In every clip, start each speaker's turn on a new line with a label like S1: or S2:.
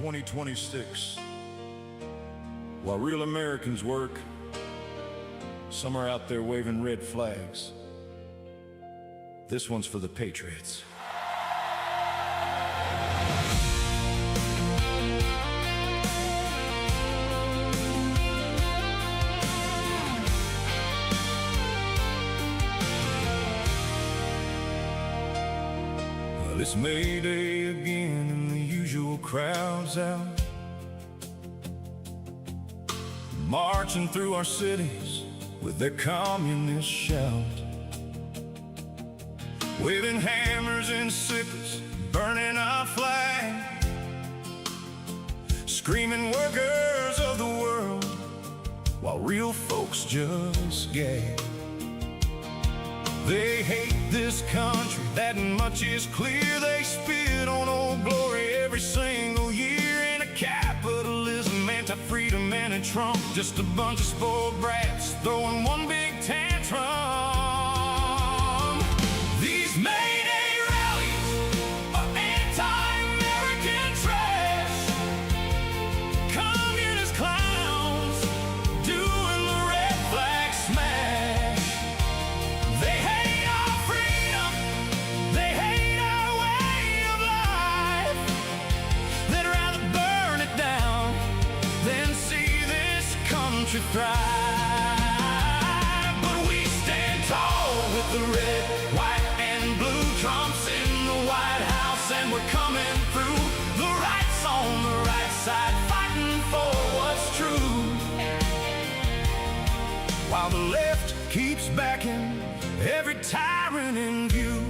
S1: 2026. While real Americans work, some are out there waving red flags. This one's for the patriots. Well, it's May Day again and the usual crowds out, marching through our cities with their communist shout, waving hammers and sickles, burning our flag, screaming workers of the world, while real folks just gag. They hate this country, that much is clear. They spit on Old Glory every single year. In a capitalism, anti-freedom, anti-Trump, just a bunch of spoiled brats throwing one big tantrum. These May Day rallies are anti-American trash, communist clowns doing the red flag smash. They hate our freedom, they hate our way of life. They'd rather burn it down than see this country thrive. But we stand tall with the red, white, and blue Trumps in the White House, and we're coming through. The right's on the right side, fighting for what's true, while the left keeps backing every tyrant in view.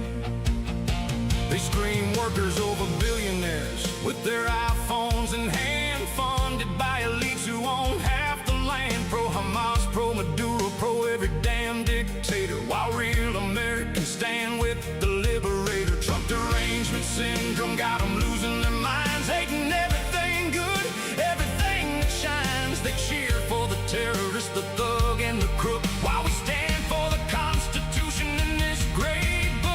S1: They scream workers over billionaires with their iPhones in hand, funded by elites who own half the land. Pro-Hamas, pro-Maduro, pro-every damn dictator, while real Americans stand with the liberator. Trump derangement syndrome got them losing their minds, hating everything good, everything that shines. They cheer for the terrorist, the thug, and the crook, while we stand for the Constitution in this great book.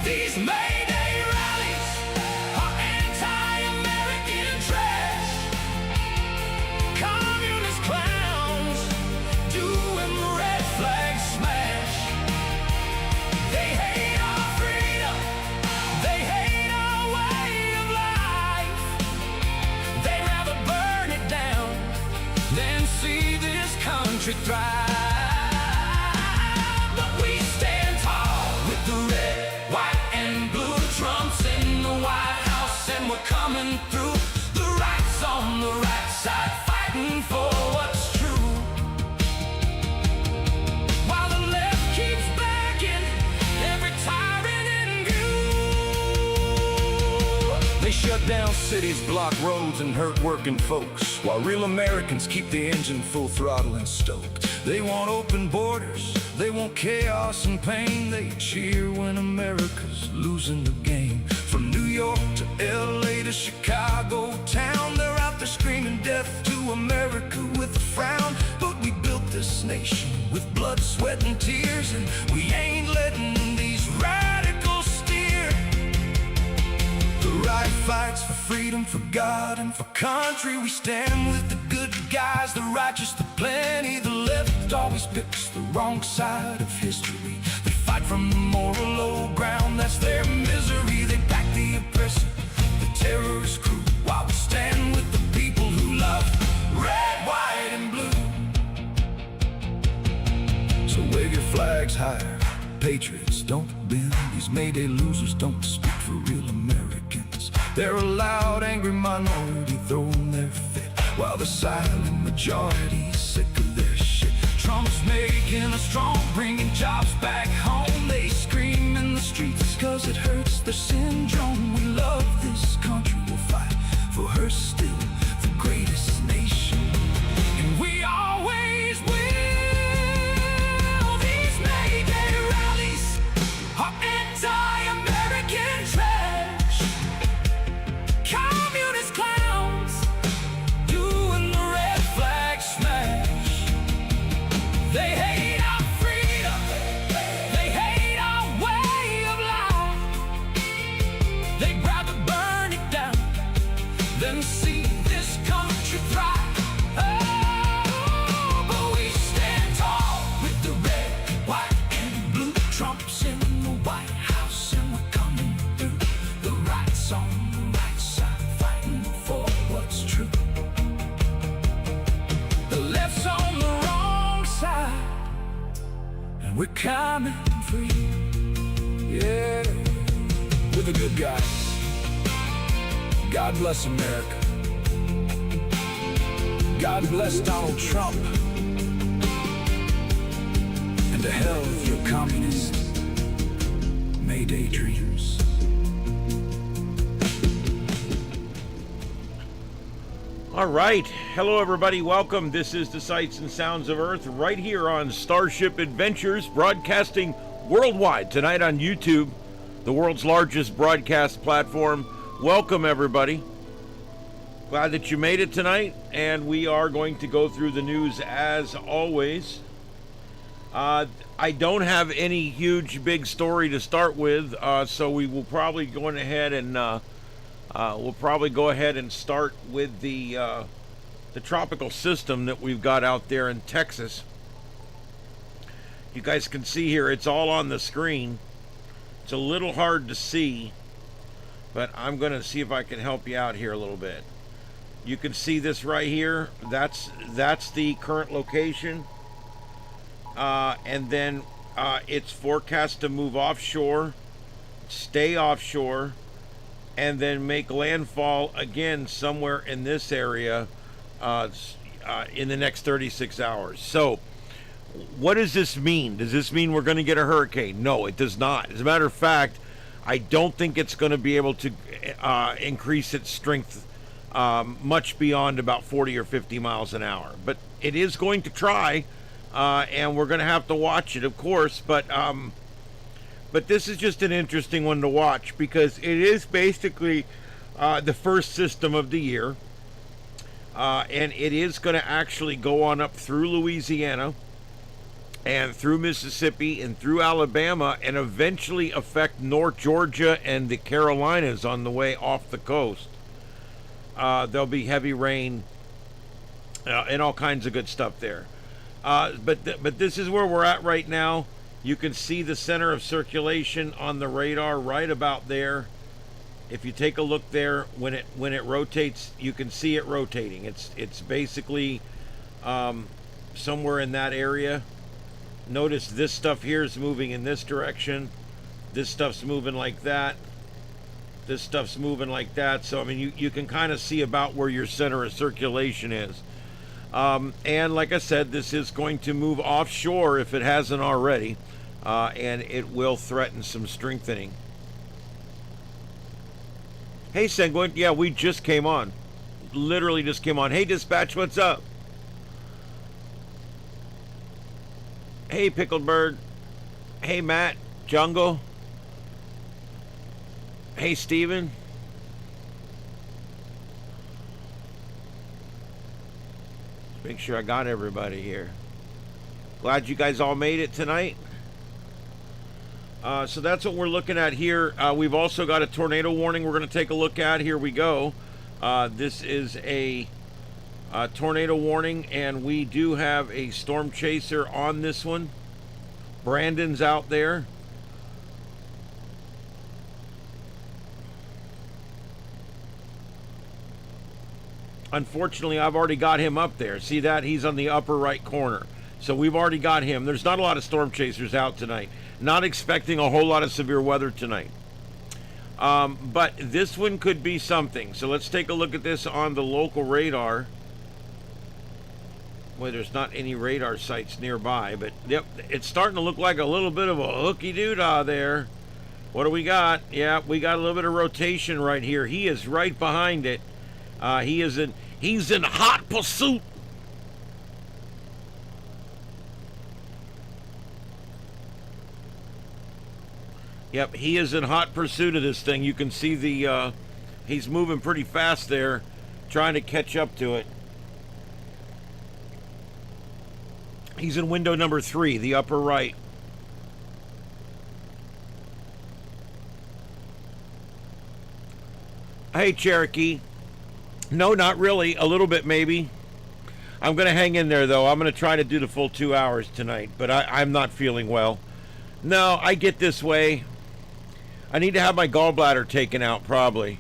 S1: These May Day rallies are anti-American trash, communist clowns doing the red flag smash. They hate our freedom, they hate our way of life. They'd rather burn it down than see this country thrive. But we stand tall with the red, white, and blue Trumps in the White House, and we're coming through. The right's on the right side, fighting for what's true, while the left keeps backing every tyrant in view. They shut down cities, block roads, and hurt working folks, while real Americans keep the engine full throttle and stoked. They want open borders, they want chaos and pain. They cheer when America's losing the game. From New York to LA to Chicago town, they're out there screaming death to America with a frown. But we built this nation with blood, sweat, and tears, and we ain't letting these radicals steer. The right fights for freedom, for God, and for country. We stand with the good guys, the righteous, the plenty. The left always picks the wrong side of history. They fight from the moral low ground, that's their misery. They back the oppressor, the terrorist crew, while we stand with the people who love red, white, and blue. So wave your flags higher, patriots, don't bend. These May Day losers don't speak for real Americans. They're a loud, angry minority throwing their fit, while the silent majority's sick of their shit. Trump's making us strong, bringing jobs back home. They scream in the streets cause it hurts their syndrome. We love this country, we'll fight for her still, the greatest nation, and we always will. These May Day rallies are anti-American trash, communist clowns doing the red flag smash. They hate our freedom, they hate our way of life. They'd rather burn it down and see this country thrive. Oh, but we stand tall with the red, white, and blue. Trump's in the White House and we're coming through. The right's on the right side, fighting for what's true. The left's on the wrong side, and we're coming for you. Yeah, we're the good guys. God bless America. God bless Donald Trump. And to hell with your communist Mayday dreams.
S2: All right. Hello, everybody. Welcome. This is the Sights and Sounds of Earth right here on StarShip Adventures, broadcasting worldwide tonight on YouTube, the world's largest broadcast platform. Welcome, everybody. Glad that you made it tonight, and we are going to go through the news as always. I don't have any huge big story to start with, so we will probably go ahead and start with the tropical system that we've got out there in Texas. You guys can see here, it's all on the screen. It's a little hard to see, but I'm going to see if I can help you out here a little bit. You can see this right here. That's the current location. And then it's forecast to move offshore, stay offshore, and then make landfall again somewhere in this area in the next 36 hours. So what does this mean? Does this mean we're going to get a hurricane? No, it does not. As a matter of fact, I don't think it's going to be able to increase its strength much beyond about 40 or 50 miles an hour. But it is going to try, and we're going to have to watch it, of course. But this is just an interesting one to watch because it is basically the first system of the year. And it is going to actually go on up through Louisiana and through Mississippi and through Alabama and eventually affect North Georgia and the Carolinas on the way off the coast. There'll be heavy rain and all kinds of good stuff there. But this is where we're at right now. You can see the center of circulation on the radar right about there. If you take a look there, when it rotates, you can see it rotating. It's basically somewhere in that area. Notice this stuff here is moving in this direction. This stuff's moving like that. This stuff's moving like that. So I mean, you can kind of see about where your center of circulation is. And like I said, this is going to move offshore if it hasn't already, and it will threaten some strengthening. Hey, Sanguine, yeah, we just came on. Literally just came on. Hey, Dispatch, what's up? Hey, Pickled Bird. Hey, Matt, Jungle. Hey, Steven. Make sure I got everybody here. Glad you guys all made it tonight. So that's what we're looking at here. We've also got a tornado warning we're going to take a look at. Here we go. This is a tornado warning, and we do have a storm chaser on this one. Brandon's out there. Unfortunately, I've already got him up there. See that? He's on the upper right corner. So we've already got him. There's not a lot of storm chasers out tonight. Not expecting a whole lot of severe weather tonight. But this one could be something. So let's take a look at this on the local radar. Boy, there's not any radar sites nearby. But yep, it's starting to look like a little bit of a hooky-doo-dah there. What do we got? Yeah, we got a little bit of rotation right here. He is right behind it. He's in hot pursuit. Yep, he is in hot pursuit of this thing. You can see the he's moving pretty fast there, trying to catch up to it. He's in window number 3, the upper right. Hey, Cherokee. No, not really. A little bit, maybe. I'm going to hang in there, though. I'm going to try to do the full 2 hours tonight, but I'm not feeling well. No, I get this way. I need to have my gallbladder taken out, probably.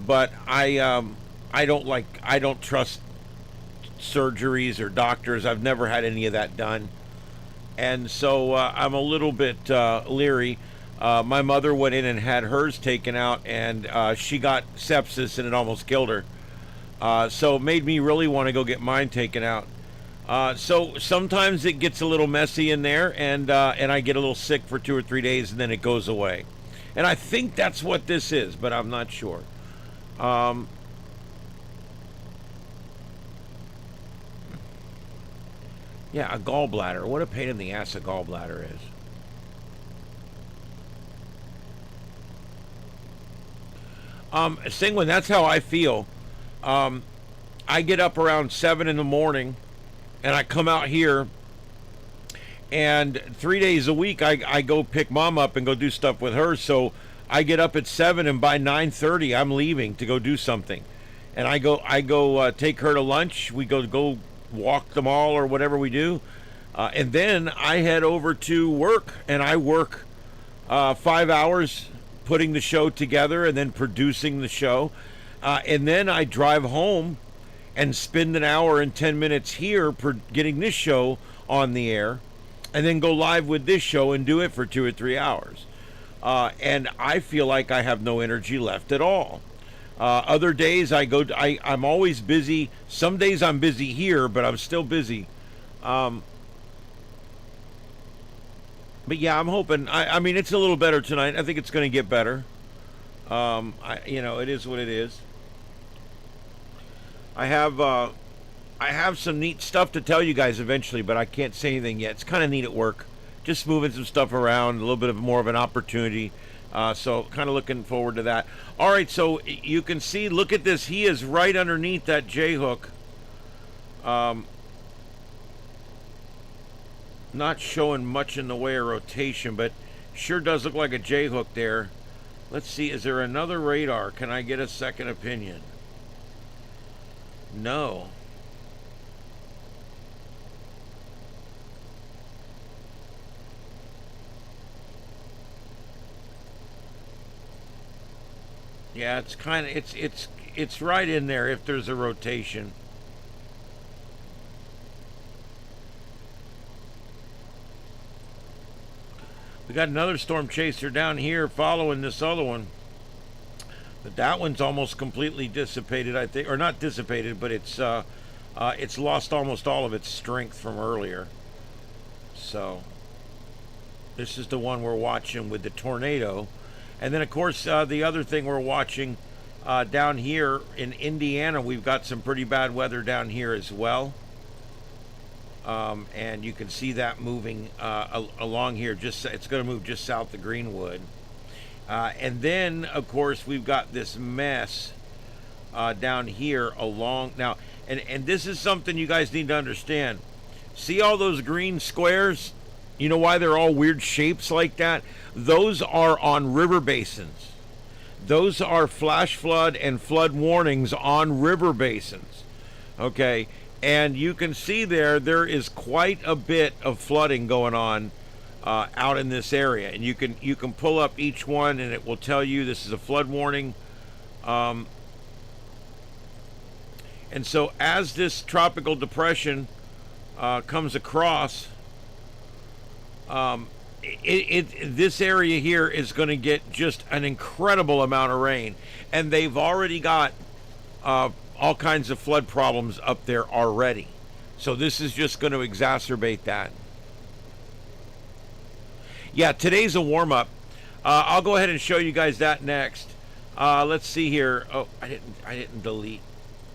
S2: But I don't trust surgeries or doctors. I've never had any of that done. And so I'm a little bit leery. My mother went in and had hers taken out, and she got sepsis, and it almost killed her. So it made me really want to go get mine taken out. So sometimes it gets a little messy in there, and I get a little sick for 2 or 3 days, and then it goes away. And I think that's what this is, but I'm not sure. Yeah, a gallbladder. What a pain in the ass a gallbladder is. Singwin, that's how I feel. I get up around 7 in the morning, and I come out here, and 3 days a week I go pick Mom up and go do stuff with her. So I get up at 7, and by 9:30 I'm leaving to go do something, and I go take her to lunch. We go walk the mall or whatever we do, and then I head over to work, and I work 5 hours putting the show together and then producing the show. And then I drive home and spend an hour and 10 minutes here getting this show on the air, and then go live with this show and do it for 2 or 3 hours. And I feel like I have no energy left at all. Other days I'm always busy. Some days I'm busy here, but I'm still busy. But yeah, I'm hoping. I mean, it's a little better tonight. I think it's going to get better. It is what it is. I have some neat stuff to tell you guys eventually, but I can't say anything yet. It's kind of neat at work. Just moving some stuff around, a little bit more of an opportunity. So kind of looking forward to that. All right, so you can see, look at this. He is right underneath that J-hook. Not showing much in the way of rotation, but sure does look like a J-hook there. Let's see, is there another radar? Can I get a second opinion? No. Yeah, it's kind of it's right in there if there's a rotation. We got another storm chaser down here following this other one. But that one's almost completely dissipated, I think, or not dissipated, but it's lost almost all of its strength from earlier. So this is the one we're watching with the tornado. And then, of course, the other thing we're watching down here in Indiana, we've got some pretty bad weather down here as well. And you can see that moving along here. It's going to move just south of Greenwood. And then, of course, we've got this mess down here along. Now, and this is something you guys need to understand. See all those green squares? You know why they're all weird shapes like that? Those are on river basins. Those are flash flood and flood warnings on river basins. Okay? And you can see there is quite a bit of flooding going on out in this area. And you can pull up each one, and it will tell you this is a flood warning. And so as this tropical depression comes across, this area here is going to get just an incredible amount of rain. And they've already got all kinds of flood problems up there already. So this is just going to exacerbate that. Yeah, today's a warm-up. I'll go ahead and show you guys that next. Let's see here. Oh, I didn't delete.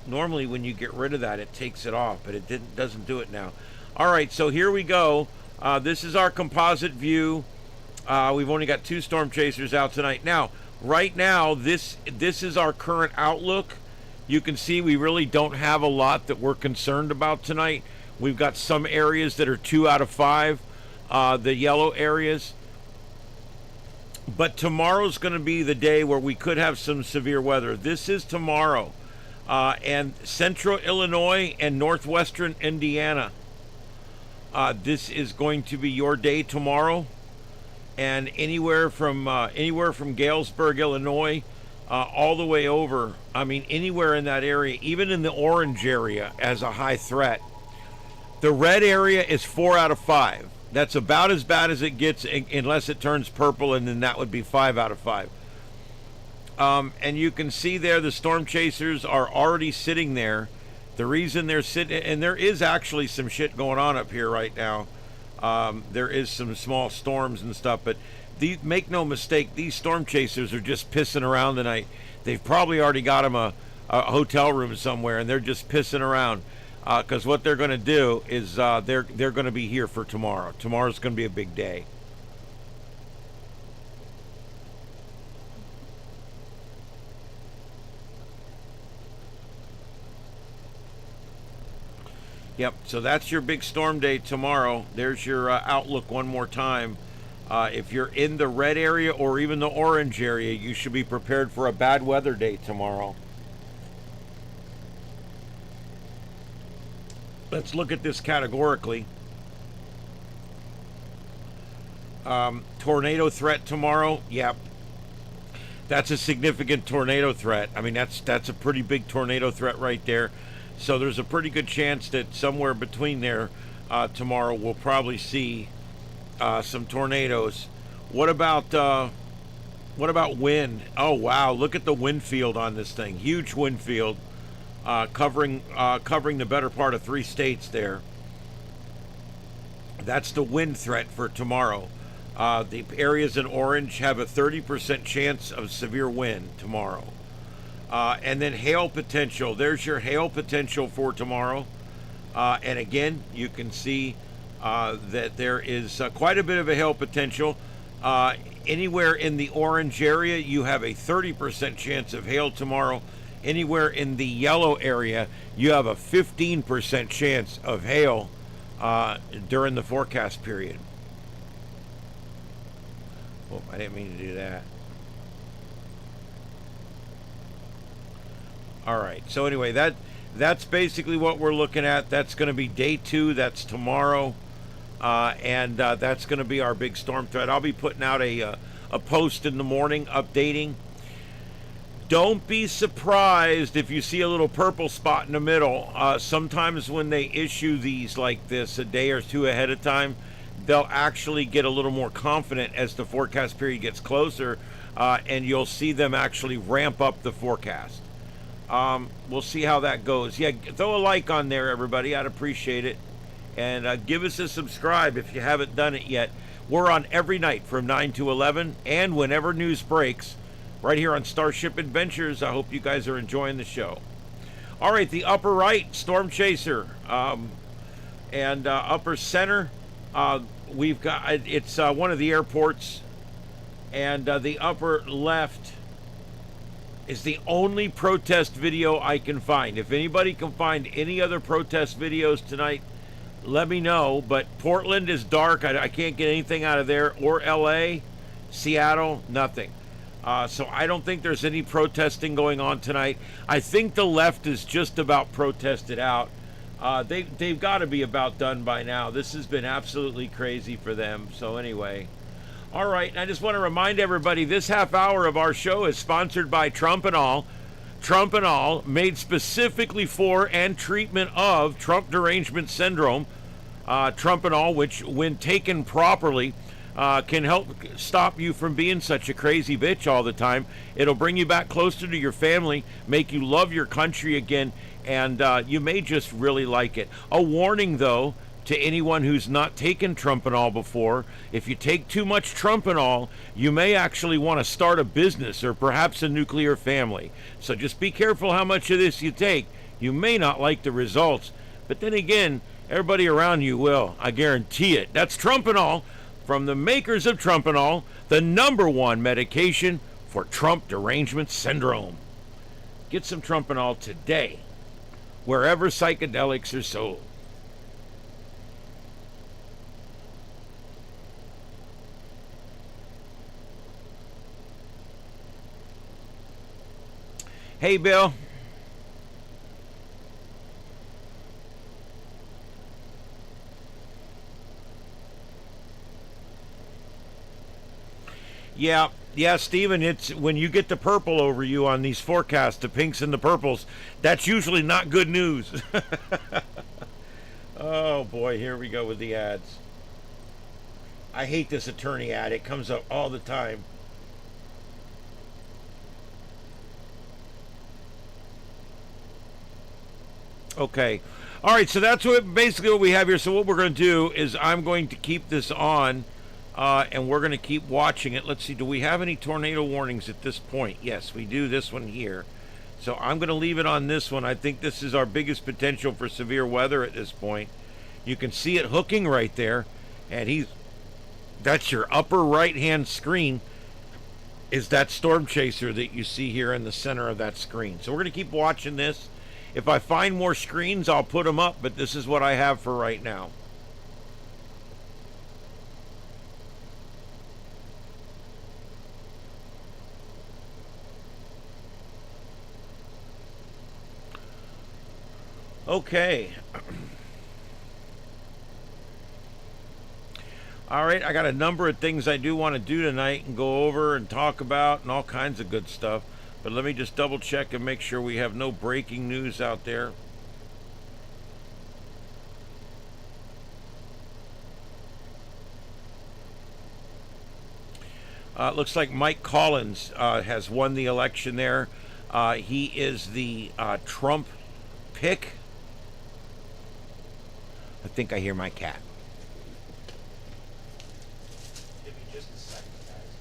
S2: Normally when you get rid of that, it takes it off, but it doesn't do it now. All right, so here we go. This is our composite view. We've only got 2 storm chasers out tonight. Now, right now, this is our current outlook. You can see we really don't have a lot that we're concerned about tonight. We've got some areas that are 2 out of 5, the yellow areas. But tomorrow's going to be the day where we could have some severe weather. This is tomorrow. and central Illinois and northwestern Indiana. This is going to be your day tomorrow, and anywhere from Galesburg, Illinois, all the way over. I mean, anywhere in that area, even in the orange area, as a high threat. The red area is 4 out of 5. That's about as bad as it gets, unless it turns purple, and then that would be 5 out of 5. And you can see there the storm chasers are already sitting there. The reason they're sitting, and there is actually some shit going on up here right now. There is some small storms and stuff, but make no mistake, these storm chasers are just pissing around tonight. They've probably already got them a hotel room somewhere, and they're just pissing around. Because what they're going to do is they're going to be here for tomorrow. Tomorrow's going to be a big day. Yep, so that's your big storm day tomorrow. There's your outlook one more time. If you're in the red area or even the orange area, you should be prepared for a bad weather day tomorrow. Let's look at this categorically. Tornado threat tomorrow. Yep. That's a significant tornado threat. I mean, that's a pretty big tornado threat right there. So there's a pretty good chance that somewhere between there tomorrow we'll probably see some tornadoes. What about wind? Oh wow, look at the wind field on this thing. Huge wind field. Covering the better part of 3 states there. That's the wind threat for tomorrow. The areas in orange have a 30% chance of severe wind tomorrow. And then hail potential. There's your hail potential for tomorrow. And again, you can see that there is quite a bit of a hail potential. Anywhere in the orange area, you have a 30% chance of hail tomorrow. Anywhere in the yellow area, you have a 15% chance of hail during the forecast period. Oh, I didn't mean to do that. All right. So anyway, that's basically what we're looking at. That's going to be day 2. That's tomorrow, and that's going to be our big storm threat. I'll be putting out a post in the morning updating. Don't be surprised if you see a little purple spot in the middle. Sometimes when they issue these like this a day or 2 ahead of time, they'll actually get a little more confident as the forecast period gets closer, and you'll see them actually ramp up the forecast. We'll see how that goes. Yeah, throw a like on there, everybody. I'd appreciate it. And give us a subscribe if you haven't done it yet. We're on every night from 9 to 11, and whenever news breaks, right here on StarShip Adventures. I hope you guys are enjoying the show. All right, the upper right, Storm Chaser, and upper center, we've got, it's one of the airports, and the upper left is the only protest video I can find. If anybody can find any other protest videos tonight, let me know. But Portland is dark. I can't get anything out of there, or LA, Seattle, nothing. So I don't think there's any protesting going on tonight. I think the left is just about protested out. They've got to be about done by now. This has been absolutely crazy for them. So anyway, all right. And I just want to remind everybody, this half hour of our show is sponsored by Trump and All. Trump and All, made specifically for and treatment of Trump derangement syndrome. Trump and All, which when taken properly, can help stop you from being such a crazy bitch all the time. It'll bring you back closer to your family, make you love your country again, and you may just really like it. A warning, though, to anyone who's not taken Trumpanol before: if you take too much Trumpanol, you may actually want to start a business or perhaps a nuclear family. So just be careful how much of this you take. You may not like the results, but then again, everybody around you will. I guarantee it. That's Trumpanol, from the makers of Trumpanol, the #1 medication for Trump derangement syndrome. Get some Trumpanol today, wherever psychedelics are sold. Hey, Bill. Yeah, yeah, Steven, it's when you get the purple over you on these forecasts, the pinks and the purples, that's usually not good news. Oh boy, here we go with the ads. I hate this attorney ad. It comes up all the time. Okay. All right, so that's what basically what we have here. So what we're going to do is I'm going to keep this on, and we're going to keep watching it. Let's see, do we have any tornado warnings at this point? Yes, we do. This one here. So I'm going to leave it on this one. I think this is our biggest potential for severe weather at this point. You can see it hooking right there, and that's your upper right-hand screen is that storm chaser that you see here in the center of that screen. So we're going to keep watching this. If I find more screens, I'll put them up, but this is what I have for right now. Okay. All right, I got a number of things I do want to do tonight and go over and talk about and all kinds of good stuff. But let me just double check and make sure we have no breaking news out there. It looks like Mike Collins has won the election there. He is the Trump pick. I think I hear my cat. Give me just a second, guys.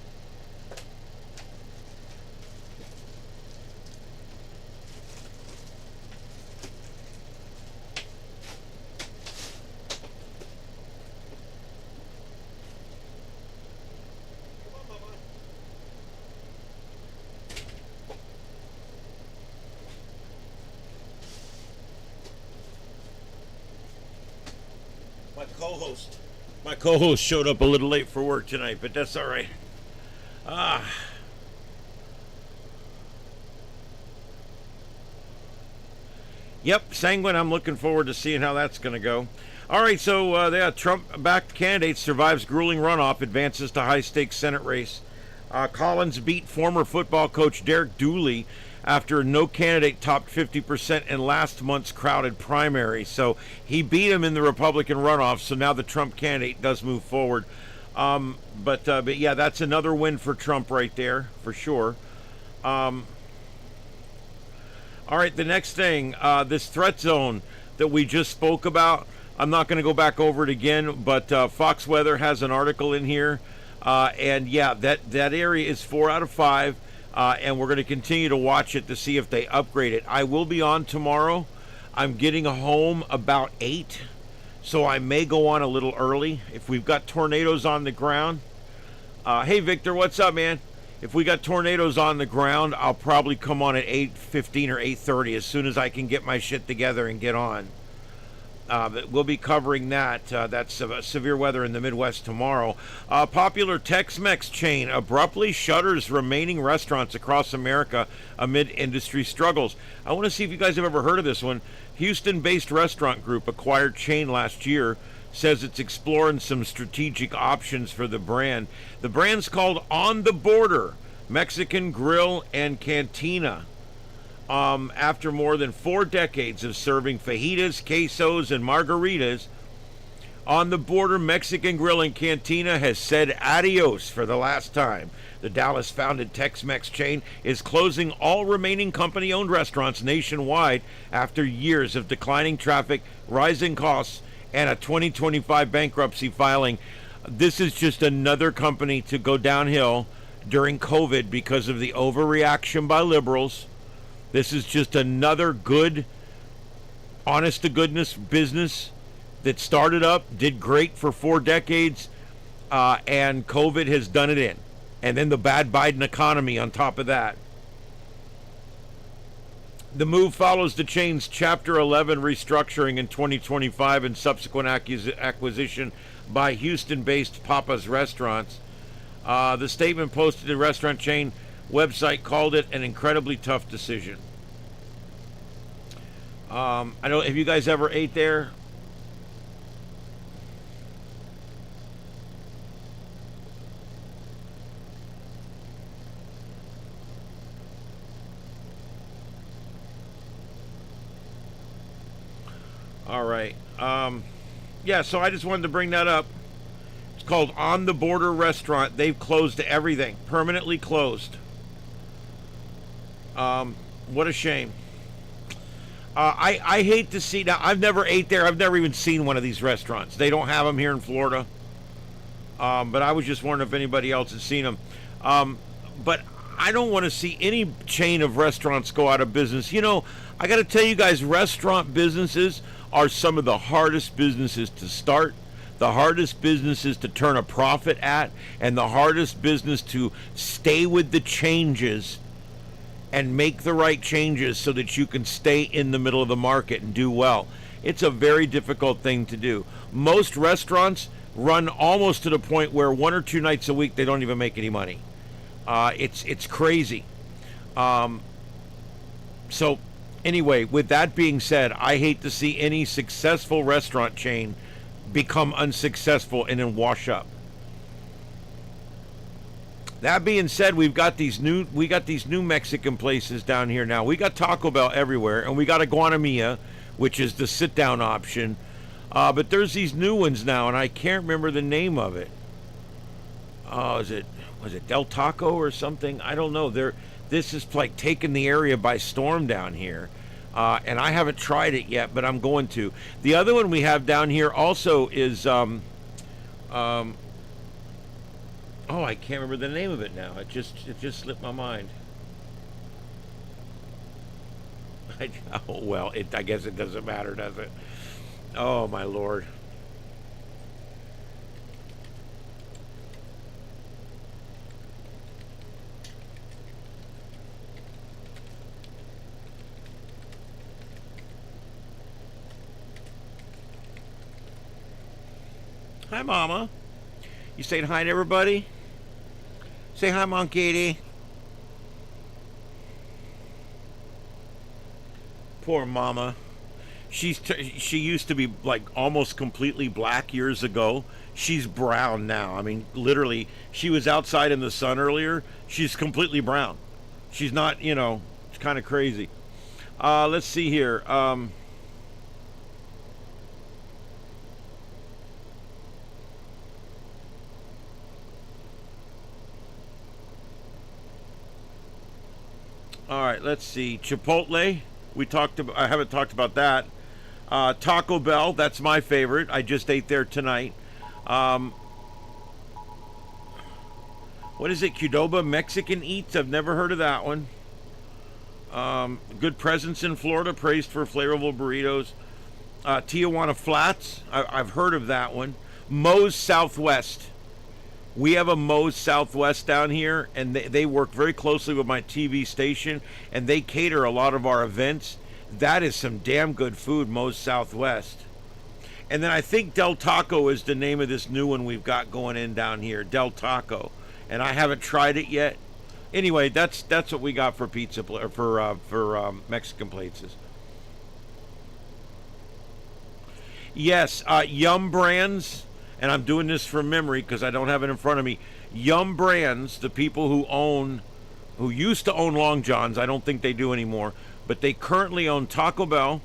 S2: My co-host showed up a little late for work tonight, but that's all right. Ah. Yep, Sanguine, I'm looking forward to seeing how that's going to go. All right, so Trump-backed candidate survives grueling runoff, advances to high-stakes Senate race. Collins beat former football coach Derek Dooley after no candidate topped 50% in last month's crowded primary. So he beat him in the Republican runoff, so now the Trump candidate does move forward. But yeah, that's another win for Trump right there, for sure. All right, the next thing, this threat zone that we just spoke about, I'm not going to go back over it again, but Fox Weather has an article in here. And yeah, that area is 4 out of 5. And we're going to continue to watch it to see if they upgrade it. I will be on tomorrow. I'm getting home about 8, so I may go on a little early. If we've got tornadoes on the ground. Hey, Victor, what's up, man? If we got tornadoes on the ground, I'll probably come on at 8:15 or 8:30 as soon as I can get my shit together and get on. We'll be covering that. That's severe weather in the Midwest tomorrow. Popular Tex-Mex chain abruptly shutters remaining restaurants across America amid industry struggles. I want to see if you guys have ever heard of this one. Houston-based restaurant group acquired chain last year. Says it's exploring some strategic options for the brand. The brand's called On the Border Mexican Grill and Cantina. After more than 4 decades of serving fajitas, quesos, and margaritas, On the Border Mexican Grill and Cantina has said adios for the last time. The Dallas-founded Tex-Mex chain is closing all remaining company-owned restaurants nationwide after years of declining traffic, rising costs, and a 2025 bankruptcy filing. This is just another company to go downhill during COVID because of the overreaction by liberals. This is just another good, honest-to-goodness business that started up, did great for 4 decades, and COVID has done it in. And then the bad Biden economy on top of that. The move follows the chain's Chapter 11 restructuring in 2025 and subsequent acquisition by Houston-based Papa's Restaurants. The statement posted to the restaurant chain website called it an incredibly tough decision. I don't. Have you guys ever ate there? All right. Yeah, so I just wanted to bring that up. It's called On the Border Restaurant. They've closed everything, permanently closed. What a shame. I hate to see. Now, I've never ate there. I've never even seen one of these restaurants. They don't have them here in Florida. But I was just wondering if anybody else had seen them. But I don't want to see any chain of restaurants go out of business. You know, I got to tell you guys, restaurant businesses are some of the hardest businesses to start, the hardest businesses to turn a profit at, and the hardest business to stay with the changes and make the right changes so that you can stay in the middle of the market and do well. It's a very difficult thing to do. Most restaurants run almost to the point where 1 or 2 nights a week they don't even make any money. It's crazy. So anyway, with that being said, I hate to see any successful restaurant chain become unsuccessful and then wash up. That being said, we got these new Mexican places down here now. We got Taco Bell everywhere, and we got a Guanamia, which is the sit down option. But there's these new ones now, and I can't remember the name of it. Was it Del Taco or something? I don't know. This is like taking the area by storm down here. And I haven't tried it yet, but I'm going to. The other one we have down here also is oh, I can't remember the name of it now. It just slipped my mind. Oh well, I guess it doesn't matter, does it? Oh my Lord. Hi, Mama. You saying hi to everybody? Say hi, Mom Katie. Poor Mama. She used to be like almost completely black years ago. She's brown now. I mean, literally, she was outside in the sun earlier. She's completely brown. She's not, it's kind of crazy. Let's see here. All right, let's see. Chipotle. I haven't talked about that. Taco Bell. That's my favorite. I just ate there tonight. What is it? Qdoba Mexican Eats. I've never heard of that one. Good presence in Florida. Praised for flavorful burritos. Tijuana Flats. I've heard of that one. Moe's Southwest. We have a Moe's Southwest down here, and they work very closely with my TV station, and they cater a lot of our events. That is some damn good food, Moe's Southwest. And then I think Del Taco is the name of this new one we've got going in down here, Del Taco. And I haven't tried it yet. Anyway, that's what we got for pizza for Mexican places. Yes, Yum Brands. And I'm doing this from memory because I don't have it in front of me. Yum Brands, the people who used to own Long John's, I don't think they do anymore, but they currently own Taco Bell,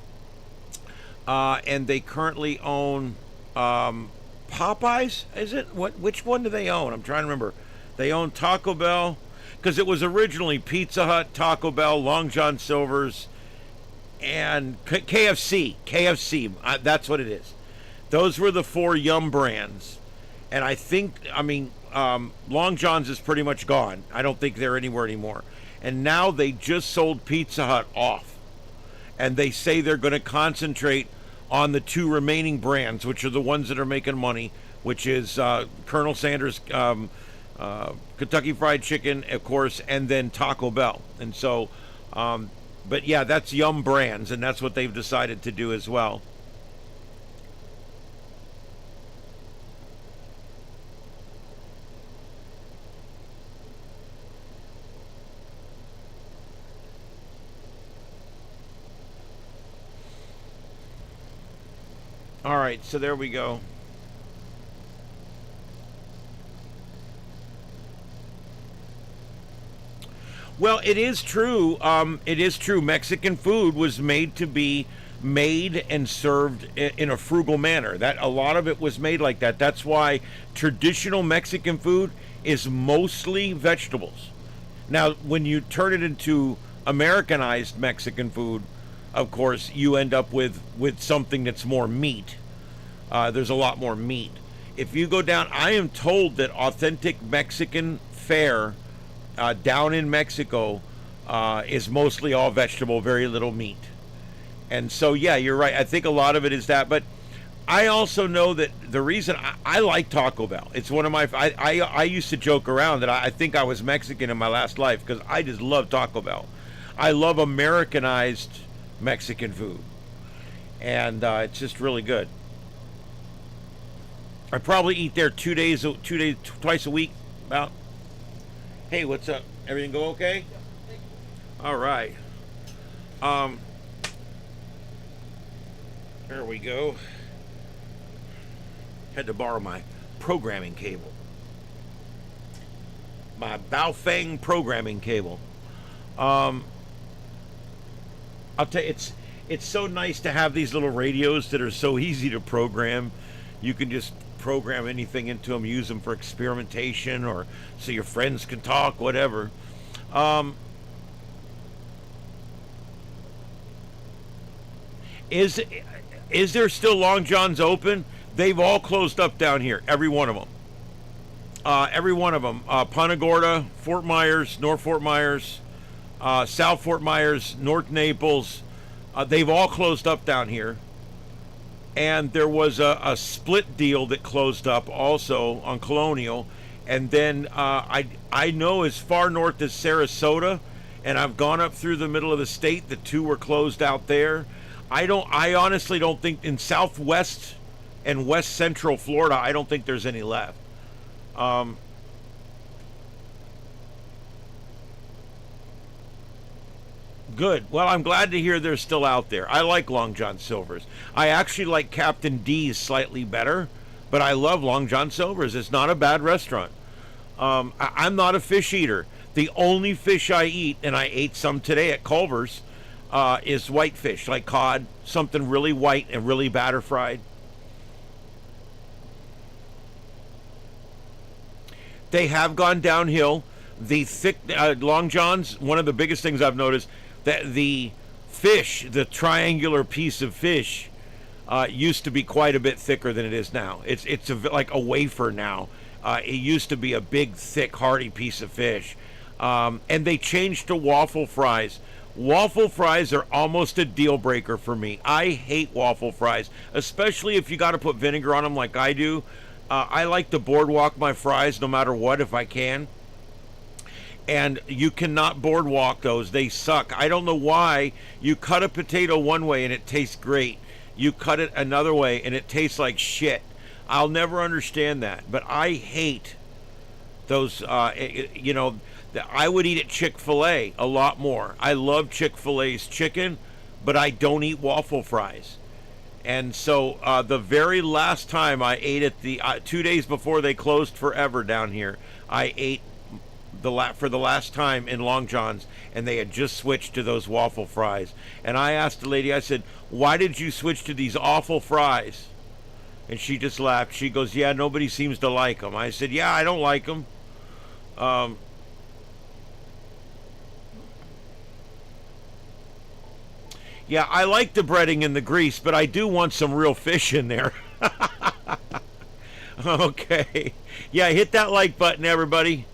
S2: and they currently own Popeyes. Is it? Which one do they own? I'm trying to remember. They own Taco Bell because it was originally Pizza Hut, Taco Bell, Long John Silver's, and KFC. KFC. That's what it is. Those were the 4 Yum Brands. And Long John's is pretty much gone. I don't think they're anywhere anymore. And now they just sold Pizza Hut off. And they say they're going to concentrate on the 2 remaining brands, which are the ones that are making money, which is Colonel Sanders, Kentucky Fried Chicken, of course, and then Taco Bell. And so, but yeah, that's Yum Brands, and that's what they've decided to do as well. All right, so there we go. Well, it is true. It is true. Mexican food was made to be made and served in a frugal manner. That a lot of it was made like that. That's why traditional Mexican food is mostly vegetables. Now, when you turn it into Americanized Mexican food, of course, you end up with something that's more meat. There's a lot more meat. If you go down, I am told that authentic Mexican fare down in Mexico is mostly all vegetable, very little meat. And so, yeah, you're right. I think a lot of it is that. But I also know that the reason I like Taco Bell, it's one of my. I used to joke around that I think I was Mexican in my last life because I just love Taco Bell. I love Americanized Mexican food, and it's just really good. I probably eat there 2 days, twice a week. About. Hey, what's up? Everything go okay? All right. There we go. Had to borrow my programming cable. My Baofeng programming cable. I'll tell you, it's so nice to have these little radios that are so easy to program. You can just program anything into them, use them for experimentation, or so your friends can talk, whatever. Is there still Long John's open? They've all closed up down here, every one of them. Every one of them. Punta Gorda, Fort Myers, North Fort Myers, South Fort Myers, North Naples. They've all closed up down here. And there was a split deal that closed up also on Colonial. And then I know as far north as Sarasota, and I've gone up through the middle of the state. The two were closed out there. I honestly don't think in Southwest and West Central Florida, I don't think there's any left. Good. Well, I'm glad to hear they're still out there. I like Long John Silver's. I actually like Captain D's slightly better, but I love Long John Silver's. It's not a bad restaurant. I'm not a fish eater. The only fish I eat, and I ate some today at Culver's, is whitefish, like cod, something really white and really batter fried. They have gone downhill. The thick Long Johns, one of the biggest things I've noticed, that the fish, the triangular piece of fish, used to be quite a bit thicker than it is now. It's like a wafer now. It used to be a big, thick, hearty piece of fish. And they changed to waffle fries. Waffle fries are almost a deal breaker for me. I hate waffle fries, especially if you got to put vinegar on them like I do. I like to boardwalk my fries no matter what if I can. And you cannot boardwalk those. They suck. I don't know why. You cut a potato one way and it tastes great. You cut it another way and it tastes like shit. I'll never understand that. But I hate those, I would eat at Chick-fil-A a lot more. I love Chick-fil-A's chicken, but I don't eat waffle fries. And so the very last time I ate at the 2 days before they closed forever down here, I ate for the last time in Long John's, and they had just switched to those waffle fries. And I asked the lady, I said, "Why did you switch to these awful fries?" And she just laughed. She goes, "Yeah, nobody seems to like them." I said, "Yeah, I don't like them." Yeah, I like the breading and the grease, but I do want some real fish in there. Okay. Yeah, hit that like button, everybody.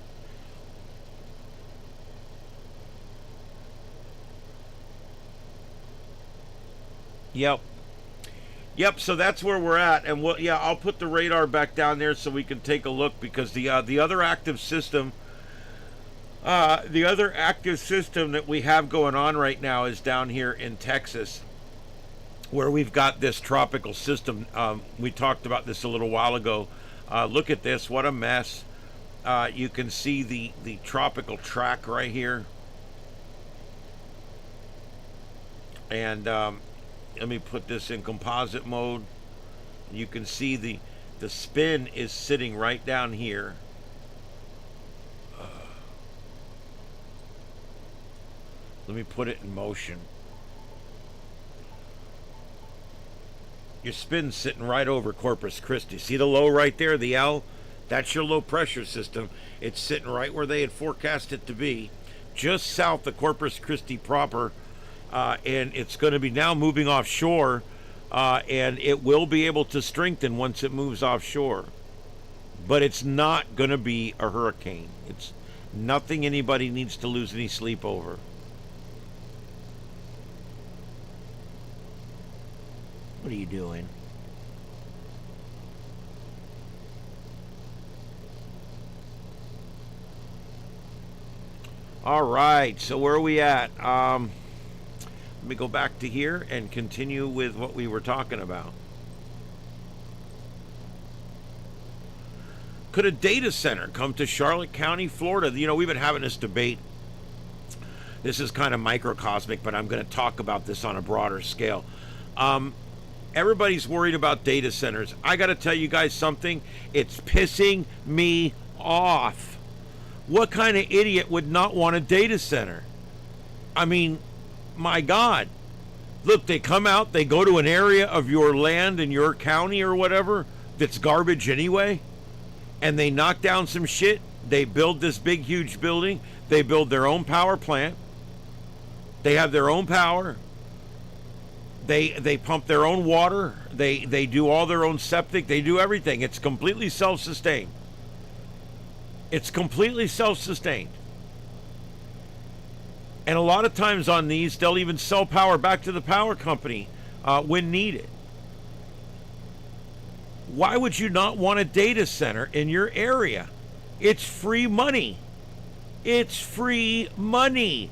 S2: Yep. Yep, so that's where we're at. And I'll put the radar back down there so we can take a look, because the other active system that we have going on right now is down here in Texas, where we've got this tropical system. We talked about this a little while ago. Look at this. What a mess. You can see the tropical track right here. And let me put this in composite mode. You can see the spin is sitting right down here. Let me put it in motion. Your spin's sitting right over Corpus Christi. See the low right there, the L? That's your low pressure system. It's sitting right where they had forecast it to be, just south of Corpus Christi proper. And it's going to be now moving offshore, and it will be able to strengthen once it moves offshore. But it's not going to be a hurricane. It's nothing anybody needs to lose any sleep over. What are you doing? All right, so where are we at? Let me go back to here and continue with what we were talking about. Could a data center come to Charlotte County, Florida? You know, we've been having this debate. This is kind of microcosmic, but I'm going to talk about this on a broader scale. Everybody's worried about data centers. I got to tell you guys something. It's pissing me off. What kind of idiot would not want a data center? I mean, my God. Look, they come out, they go to an area of your land in your county or whatever that's garbage anyway, and they knock down some shit. They build this big, huge building. They build their own power plant. They have their own power. They pump their own water. They do all their own septic. They do everything. It's completely self-sustained. It's completely self-sustained. And a lot of times on these, they'll even sell power back to the power company when needed. Why would you not want a data center in your area? It's free money. It's free money.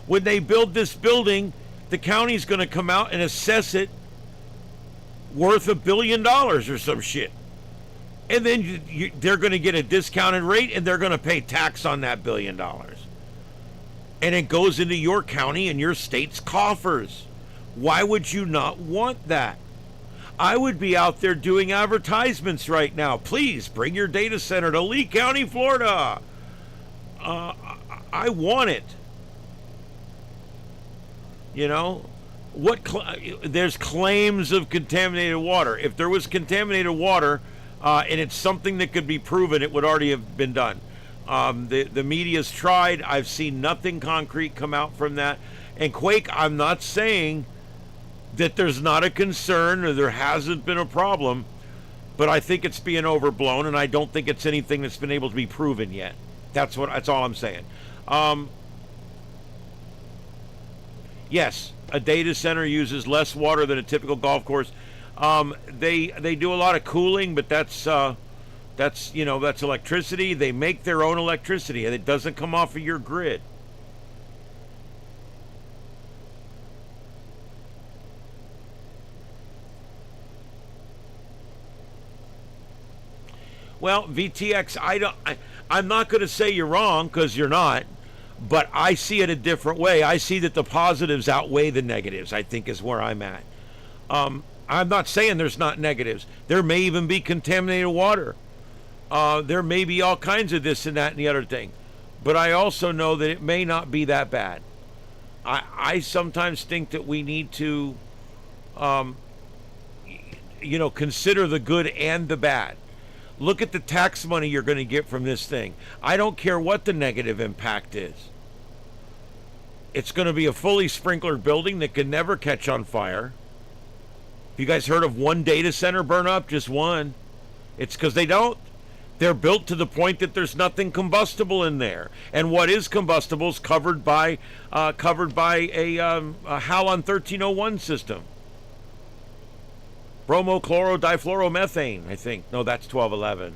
S2: When they build this building, the county's going to come out and assess it worth $1 billion or some shit. And then they're going to get a discounted rate, and they're going to pay tax on that $1 billion. And it goes into your county and your state's coffers. Why would you not want that? I would be out there doing advertisements right now. Please bring your data center to Lee County, Florida. I want it. You know, there's claims of contaminated water. If there was contaminated water, and it's something that could be proven, it would already have been done. The media's tried. I've seen nothing concrete come out from that. And Quake, I'm not saying that there's not a concern or there hasn't been a problem, but I think it's being overblown, and I don't think it's anything that's been able to be proven yet. That's all I'm saying. Yes, a data center uses less water than a typical golf course. They do a lot of cooling, but that's electricity. They make their own electricity, and it doesn't come off of your grid. Well, VTX, I'm not going to say you're wrong, because you're not, but I see it a different way. I see that the positives outweigh the negatives, I think, is where I'm at. I'm not saying there's not negatives. There may even be contaminated water. There may be all kinds of this and that and the other thing. But I also know that it may not be that bad. I sometimes think that we need to, consider the good and the bad. Look at the tax money you're going to get from this thing. I don't care what the negative impact is. It's going to be a fully sprinklered building that can never catch on fire. Have you guys heard of one data center burn up? Just one. It's because they don't. They're built to the point that there's nothing combustible in there, and what is combustible is covered by a Halon 1301 system. Bromochloro-difluoromethane, I think. No, that's 1211.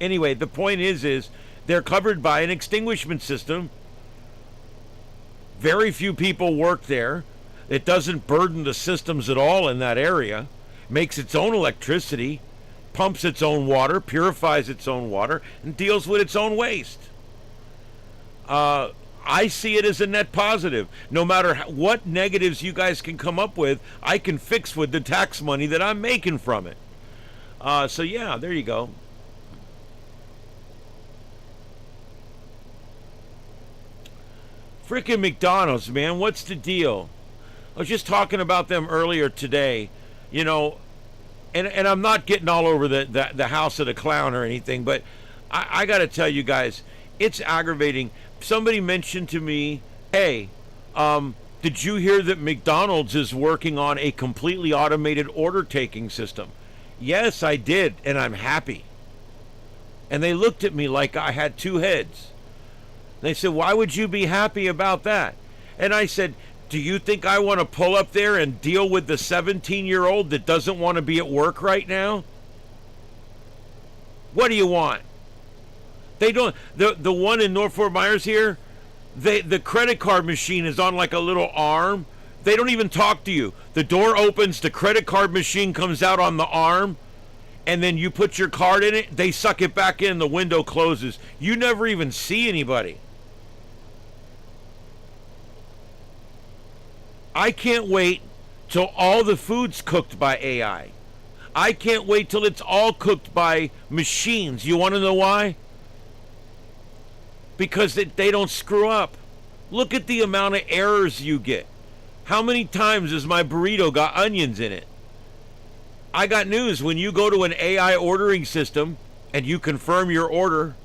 S2: Anyway, the point is they're covered by an extinguishment system. Very few people work there. It doesn't burden the systems at all in that area. Makes its own electricity, pumps its own water, purifies its own water, and deals with its own waste. I see it as a net positive. No matter what negatives you guys can come up with, I can fix with the tax money that I'm making from it. So yeah, there you go. Frickin' McDonald's, man, what's the deal? I was just talking about them earlier today. You know, and I'm not getting all over the house of the clown or anything, but I got to tell you guys, it's aggravating. Somebody mentioned to me, hey, did you hear that McDonald's is working on a completely automated order taking system? Yes, I did, and I'm happy. And they looked at me like I had two heads. They said, why would you be happy about that? And I said, do you think I want to pull up there and deal with the 17-year-old that doesn't want to be at work right now? What do you want? They don't. The one in North Fort Myers here, the credit card machine is on like a little arm. They don't even talk to you. The door opens, the credit card machine comes out on the arm, and then you put your card in it, they suck it back in, the window closes. You never even see anybody. I can't wait till all the food's cooked by AI. I can't wait till it's all cooked by machines. You want to know why? Because they don't screw up. Look at the amount of errors you get. How many times has my burrito got onions in it? I got news. When you go to an AI ordering system and you confirm your order,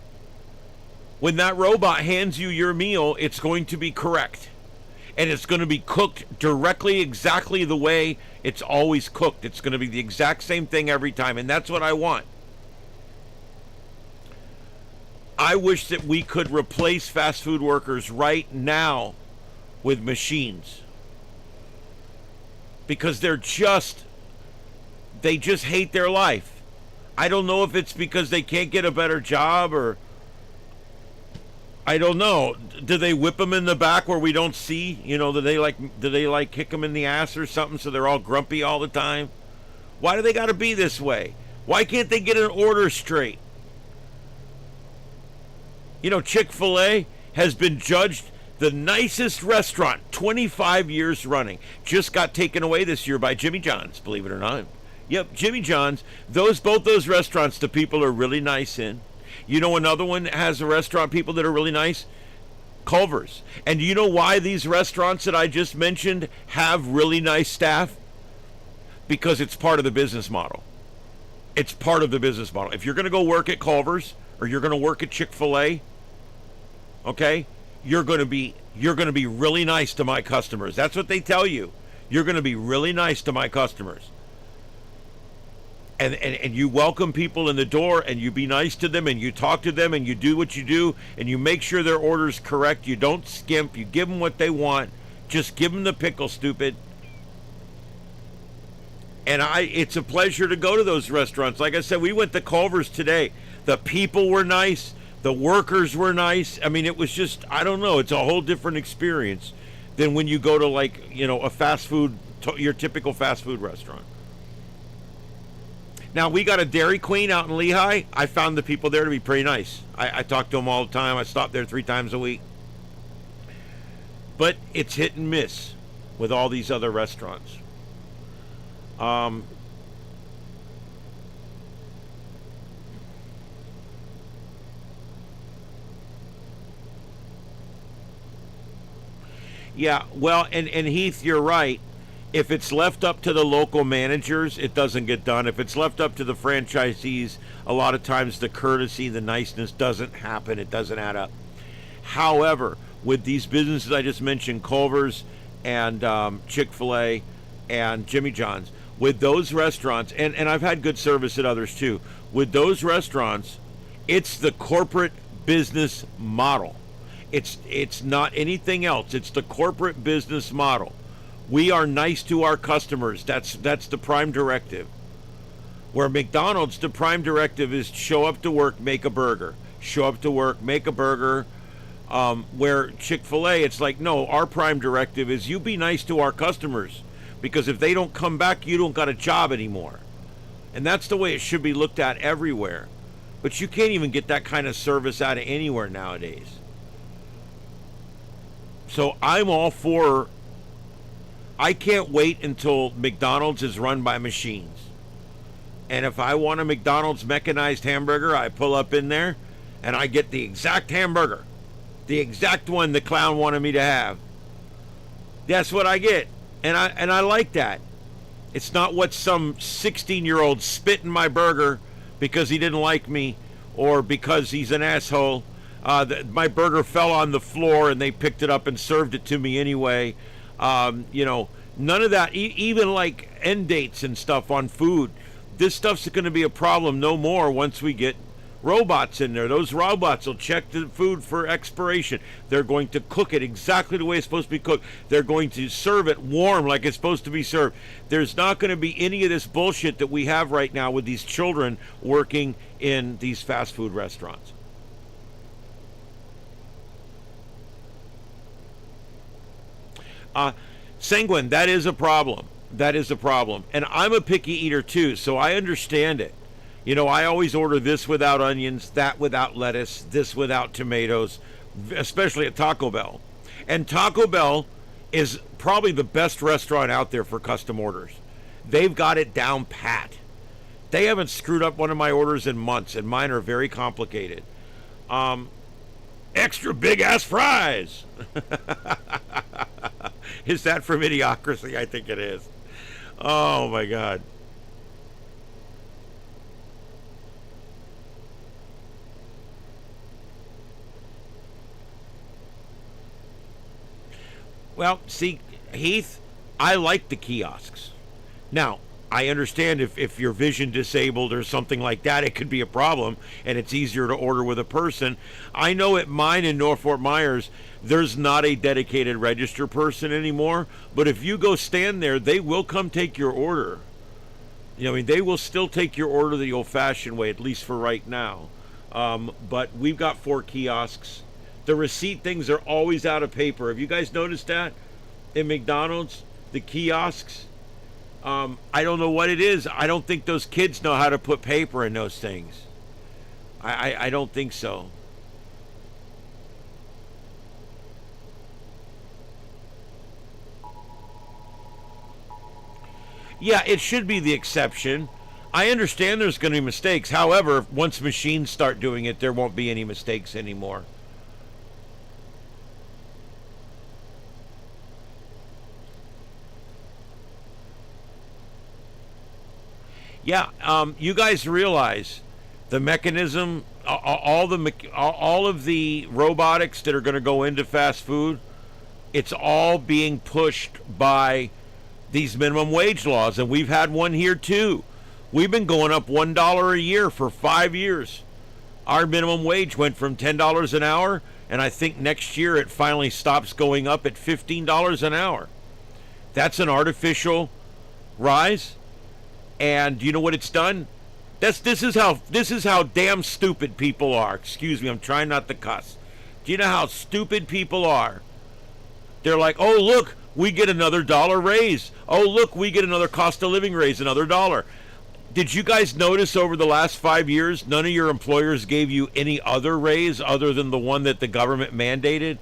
S2: when that robot hands you your meal, it's going to be correct. And it's going to be cooked directly exactly the way it's always cooked. It's going to be the exact same thing every time. And that's what I want. I wish that we could replace fast food workers right now with machines. Because they just hate their life. I don't know if it's because they can't get a better job, or I don't know. Do they whip them in the back where we don't see? You know, do they like kick them in the ass or something so they're all grumpy all the time? Why do they got to be this way? Why can't they get an order straight? You know, Chick-fil-A has been judged the nicest restaurant 25 years running. Just got taken away this year by Jimmy John's, believe it or not. Yep, Jimmy John's. Both those restaurants, the people are really nice in. You know, another one has a restaurant, people that are really nice? Culver's. And do you know why these restaurants that I just mentioned have really nice staff? Because it's part of the business model. It's part of the business model. If you're going to go work at Culver's or you're going to work at Chick-fil-A, okay, you're going to be really nice to my customers. That's what they tell you. You're going to be really nice to my customers. And you welcome people in the door, and you be nice to them, and you talk to them, and you do what you do, and you make sure their order's correct. You don't skimp. You give them what they want. Just give them the pickle, stupid. And it's a pleasure to go to those restaurants. Like I said, we went to Culver's today. The people were nice. The workers were nice. I mean, it was just, I don't know. It's a whole different experience than when you go to, like, you know, a fast food, your typical fast food restaurant. Now, we got a Dairy Queen out in Lehigh. I found the people there to be pretty nice. I talk to them all the time. I stop there 3 times a week. But it's hit and miss with all these other restaurants. Yeah, well, and Heath, you're right. If it's left up to the local managers, it doesn't get done. If it's left up to the franchisees, a lot of times the courtesy, the niceness doesn't happen. It doesn't add up. However, with these businesses I just mentioned, Culver's and Chick-fil-A and Jimmy John's, with those restaurants, and I've had good service at others too, with those restaurants, it's the corporate business model. It's not anything else. It's the corporate business model. We are nice to our customers. That's the prime directive. Where McDonald's, the prime directive is show up to work, make a burger. Show up to work, make a burger. Where Chick-fil-A, it's like, no, our prime directive is you be nice to our customers. Because if they don't come back, you don't got a job anymore. And that's the way it should be looked at everywhere. But you can't even get that kind of service out of anywhere nowadays. So I'm all for... I can't wait until McDonald's is run by machines. And if I want a McDonald's mechanized hamburger, I pull up in there and I get the exact hamburger. The exact one the clown wanted me to have. That's what I get. And I like that. It's not what some 16-year-old spit in my burger because he didn't like me or because he's an asshole. My burger fell on the floor and they picked it up and served it to me anyway. None of that. Even like end dates and stuff on food. This stuff's going to be a problem no more once we get robots in there. Those robots will check the food for expiration. They're going to cook it exactly the way it's supposed to be cooked. They're going to serve it warm like it's supposed to be served. There's not going to be any of this bullshit that we have right now with these children working in these fast food restaurants. Sanguine, that is a problem. That is a problem. And I'm a picky eater too, so I understand it. I always order this without onions, that without lettuce, this without tomatoes, especially at Taco Bell. And Taco Bell is probably the best restaurant out there for custom orders. They've got it down pat. They haven't screwed up one of my orders in months, and mine are very complicated. Extra big ass fries. Is that from Idiocracy? I think it is. Oh my God. Well, see, Heath, I like the kiosks. Now, I understand if you're vision disabled or something like that, it could be a problem, and it's easier to order with a person. I know at mine in North Fort Myers, there's not a dedicated register person anymore, but if you go stand there, they will come take your order. They will still take your order the old-fashioned way, at least for right now. But we've got 4 kiosks. The receipt things are always out of paper. Have you guys noticed that? In McDonald's, the kiosks, I don't know what it is. I don't think those kids know how to put paper in those things. I don't think so. Yeah, it should be the exception. I understand there's going to be mistakes. However, once machines start doing it, there won't be any mistakes anymore. Yeah, you guys realize the mechanism, all of the robotics that are going to go into fast food, it's all being pushed by these minimum wage laws, and we've had one here too. We've been going up $1 a year for 5 years. Our minimum wage went from $10 an hour, and I think next year it finally stops going up at $15 an hour. That's an artificial rise. And you know what it's done? This is how damn stupid people are. Excuse me, I'm trying not to cuss. Do you know how stupid people are? They're like, oh look, we get another $1 raise. Oh look, we get another cost of living raise, another $1. Did you guys notice over the last 5 years, none of your employers gave you any other raise other than the one that the government mandated?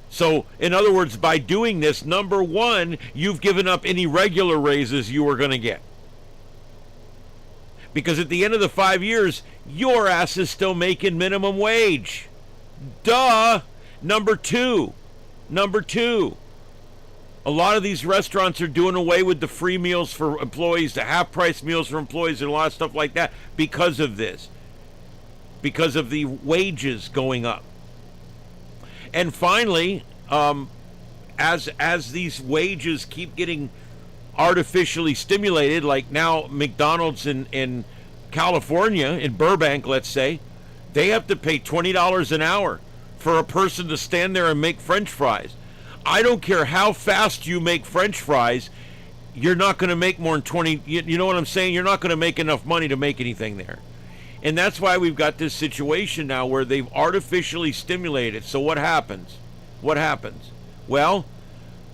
S2: So, in other words, by doing this, number one, you've given up any regular raises you were going to get. Because at the end of the 5 years, your ass is still making minimum wage. Duh! Number two, a lot of these restaurants are doing away with the free meals for employees, the half-price meals for employees, and a lot of stuff like that because of this. Because of the wages going up. And finally, as these wages keep getting artificially stimulated, like now McDonald's in California, in Burbank, let's say, they have to pay $20 an hour for a person to stand there and make French fries. I don't care how fast you make French fries, you're not going to make more than 20. You know what I'm saying? You're not going to make enough money to make anything there. And that's why we've got this situation now where they've artificially stimulated. So what happens? Well,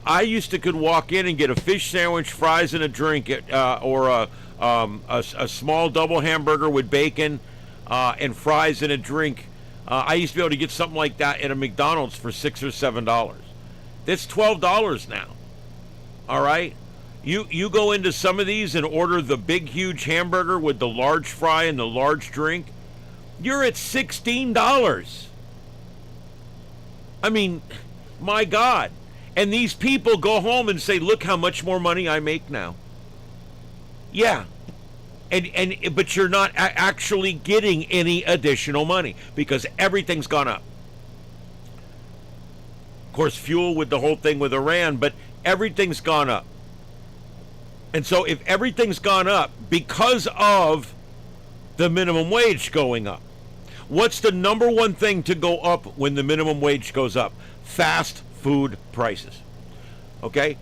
S2: I used to could walk in and get a fish sandwich, fries, and a drink, or a small double hamburger with bacon and fries and a drink. I used to be able to get something like that at a McDonald's for $6 or $7. That's $12 now. All right? You go into some of these and order the big, huge hamburger with the large fry and the large drink, you're at $16. I mean, my God. And these people go home and say, look how much more money I make now. Yeah. But you're not actually getting any additional money because everything's gone up. Of course, fuel with the whole thing with Iran, but everything's gone up. And so if everything's gone up because of the minimum wage going up, what's the number one thing to go up when the minimum wage goes up? Fast food prices. Okay?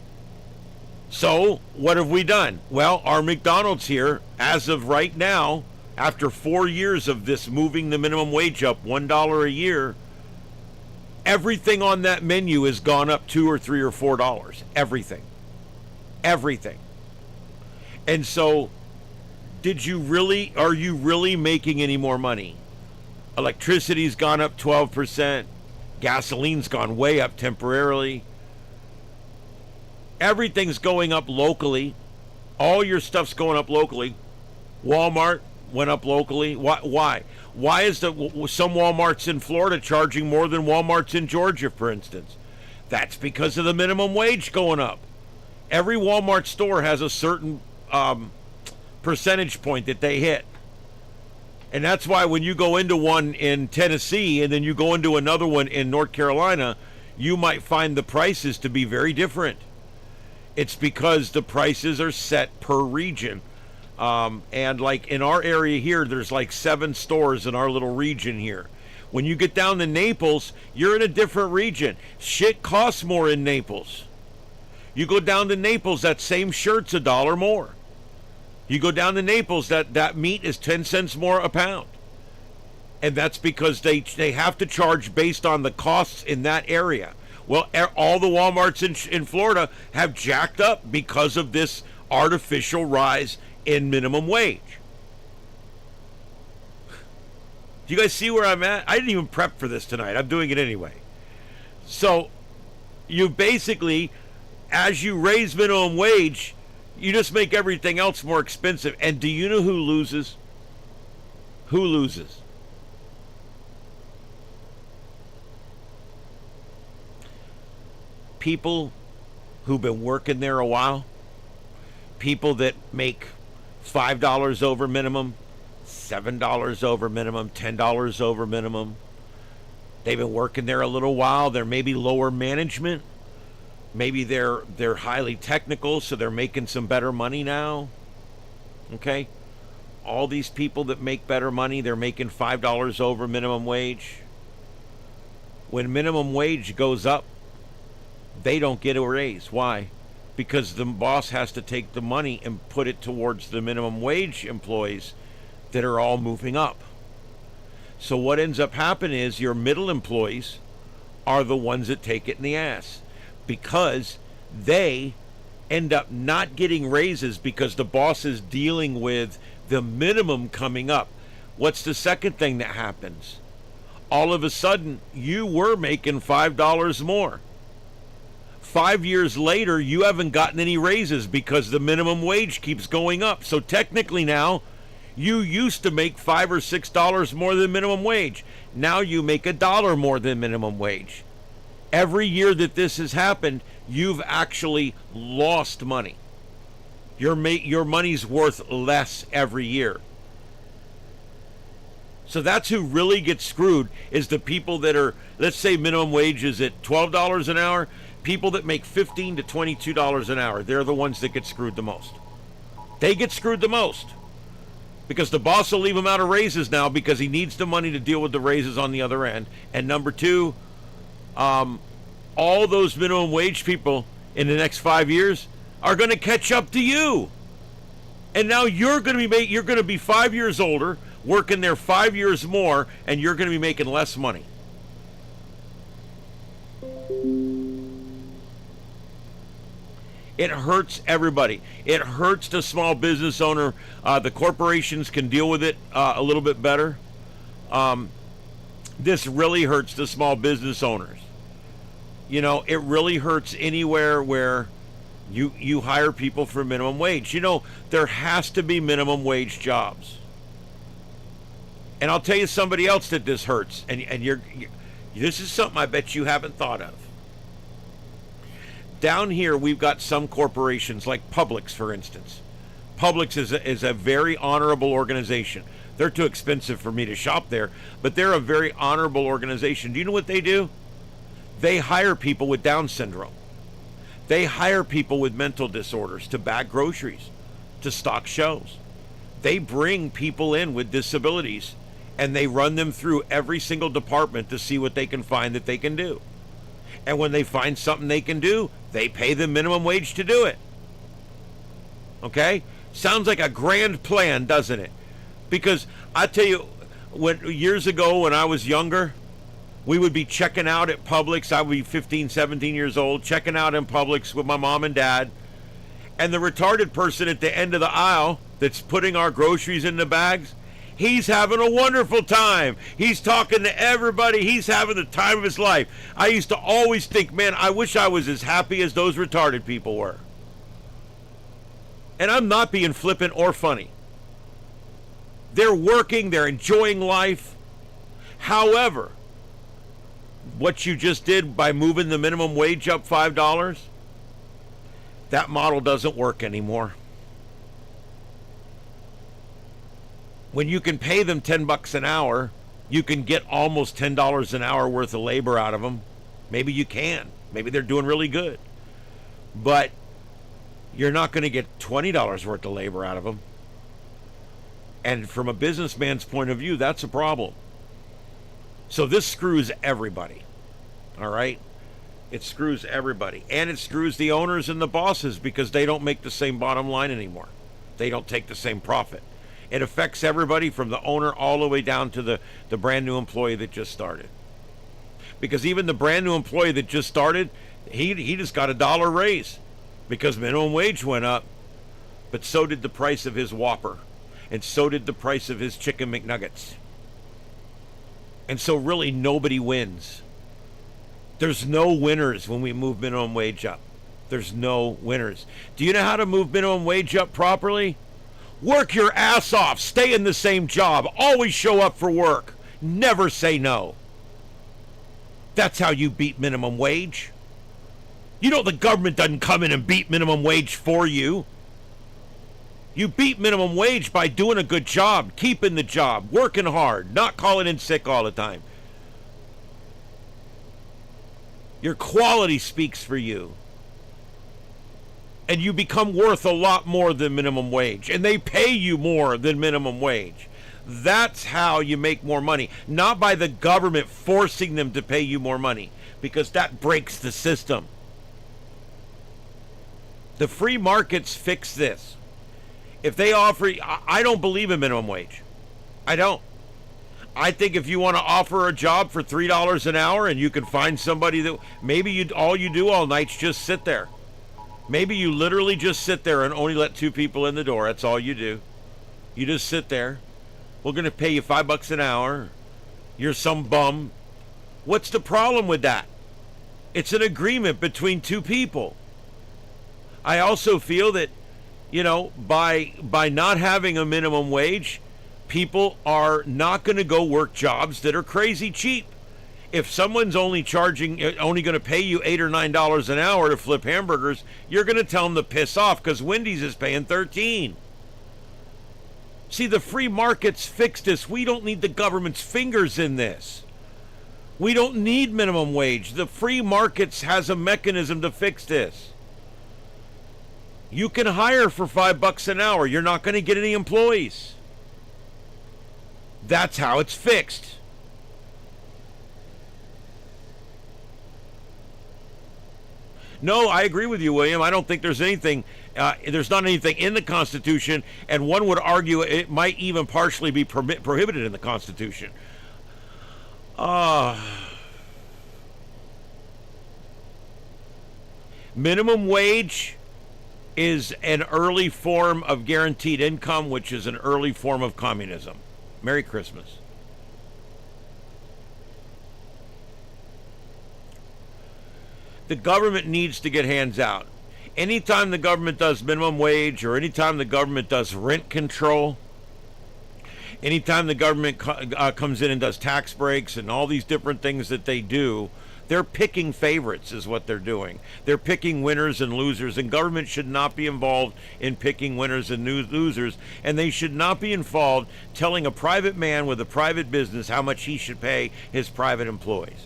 S2: So, what have we done? Well, our McDonald's here, as of right now, after 4 years of this moving the minimum wage up $1 a year, everything on that menu has gone up $2 or $3 or $4. Everything. Everything. And so, are you really making any more money? Electricity's gone up 12%. Gasoline's gone way up temporarily. Everything's going up locally. All your stuff's going up locally. Walmart went up locally. Why? Why is some Walmarts in Florida charging more than Walmarts in Georgia, for instance? That's because of the minimum wage going up. Every Walmart store has a certain percentage point that they hit. And that's why when you go into one in Tennessee and then you go into another one in North Carolina, you might find the prices to be very different. It's because the prices are set per region. And like in our area here, there's like 7 stores in our little region here. When you get down to Naples, you're in a different region. Shit costs more in Naples. You go down to Naples, that same shirt's $1 more. You go down to Naples, that meat is 10 cents more a pound. And that's because they have to charge based on the costs in that area. Well, all the Walmarts in Florida have jacked up because of this artificial rise in minimum wage. Do you guys see where I'm at? I didn't even prep for this tonight. I'm doing it anyway. So, you basically, as you raise minimum wage, you just make everything else more expensive. And do you know who loses? Who loses? People who've been working there a while, people that make $5 over minimum, $7 over minimum, $10 over minimum. They've been working there a little while. They're maybe lower management. Maybe they're highly technical, so they're making some better money now. Okay? All these people that make better money, they're making $5 over minimum wage. When minimum wage goes up, they don't get a raise. Why? Because the boss has to take the money and put it towards the minimum wage employees that are all moving up. So what ends up happening is your middle employees are the ones that take it in the ass, because they end up not getting raises because the boss is dealing with the minimum coming up. What's the second thing that happens? All of a sudden, you were making $5 more. 5 years later, you haven't gotten any raises because the minimum wage keeps going up. So technically now, you used to make $5 or $6 more than minimum wage. Now you make $1 more than minimum wage. Every year that this has happened, you've actually lost money. Your money's worth less every year. So that's who really gets screwed, is the people that are, let's say minimum wage is at $12 an hour. People that make $15 to $22 an hour, they're the ones that get screwed the most. They get screwed the most. Because the boss will leave them out of raises now because he needs the money to deal with the raises on the other end. And number two, all those minimum wage people in the next 5 years are going to catch up to you. And now you're going to be 5 years older, working there 5 years more, and you're going to be making less money. It hurts everybody. It hurts the small business owner. The corporations can deal with it a little bit better. This really hurts the small business owners. You know, it really hurts anywhere where you hire people for minimum wage. You know, there has to be minimum wage jobs. And I'll tell you somebody else that this hurts. And this is something I bet you haven't thought of. Down here, we've got some corporations like Publix, for instance. Publix is a very honorable organization. They're too expensive for me to shop there, but they're a very honorable organization. Do you know what they do? They hire people with Down syndrome. They hire people with mental disorders to bag groceries, to stock shelves. They bring people in with disabilities and they run them through every single department to see what they can find that they can do. And when they find something they can do, they pay them minimum wage to do it. Okay? Sounds like a grand plan, doesn't it? Because I tell you, years ago when I was younger, we would be checking out at Publix. I would be 15, 17 years old, checking out in Publix with my mom and dad. And the retarded person at the end of the aisle that's putting our groceries in the bags, he's having a wonderful time. He's talking to everybody. He's having the time of his life. I used to always think, man, I wish I was as happy as those retarded people were. And I'm not being flippant or funny. They're working. They're enjoying life. However, what you just did by moving the minimum wage up $5, that model doesn't work anymore. When you can pay them $10 an hour, you can get almost $10 an hour worth of labor out of them. Maybe you can. Maybe they're doing really good. But you're not going to get $20 worth of labor out of them. And from a businessman's point of view, that's a problem. So this screws everybody. All right? It screws everybody. And it screws the owners and the bosses because they don't make the same bottom line anymore. They don't take the same profit. It affects everybody from the owner all the way down to the brand new employee that just started. Because even the brand new employee that just started, he just got $1 raise because minimum wage went up. But so did the price of his Whopper. And so did the price of his Chicken McNuggets. And so really nobody wins. There's no winners when we move minimum wage up. There's no winners. Do you know how to move minimum wage up properly? Work your ass off. Stay in the same job. Always show up for work. Never say no. That's how you beat minimum wage. You know the government doesn't come in and beat minimum wage for you. You beat minimum wage by doing a good job, keeping the job, working hard, not calling in sick all the time. Your quality speaks for you. And you become worth a lot more than minimum wage. And they pay you more than minimum wage. That's how you make more money. Not by the government forcing them to pay you more money. Because that breaks the system. The free markets fix this. If they offer, I don't believe in minimum wage. I don't. I think if you want to offer a job for $3 an hour and you can find somebody that maybe all you do all night is just sit there. Maybe you literally just sit there and only let 2 people in the door. That's all you do. You just sit there. We're going to pay you $5 an hour. You're some bum. What's the problem with that? It's an agreement between 2 people. I also feel that, you know, by not having a minimum wage, people are not going to go work jobs that are crazy cheap. If someone's only going to pay you $8 or $9 an hour to flip hamburgers, you're going to tell them to piss off because Wendy's is paying $13. See, the free markets fixed this. We don't need the government's fingers in this. We don't need minimum wage. The free markets has a mechanism to fix this. You can hire for $5 an hour. You're not going to get any employees. That's how it's fixed. No, I agree with you, William. I don't think there's anything, there's not anything in the Constitution, and one would argue it might even partially be prohibited in the Constitution. Minimum wage is an early form of guaranteed income, which is an early form of communism. Merry Christmas. The government needs to get hands out. Anytime the government does minimum wage or anytime the government does rent control, anytime the government comes in and does tax breaks and all these different things that they do They're picking favorites is what they're doing. They're picking winners and losers, and government should not be involved in picking winners and losers, and they should not be involved telling a private man with a private business how much he should pay his private employees.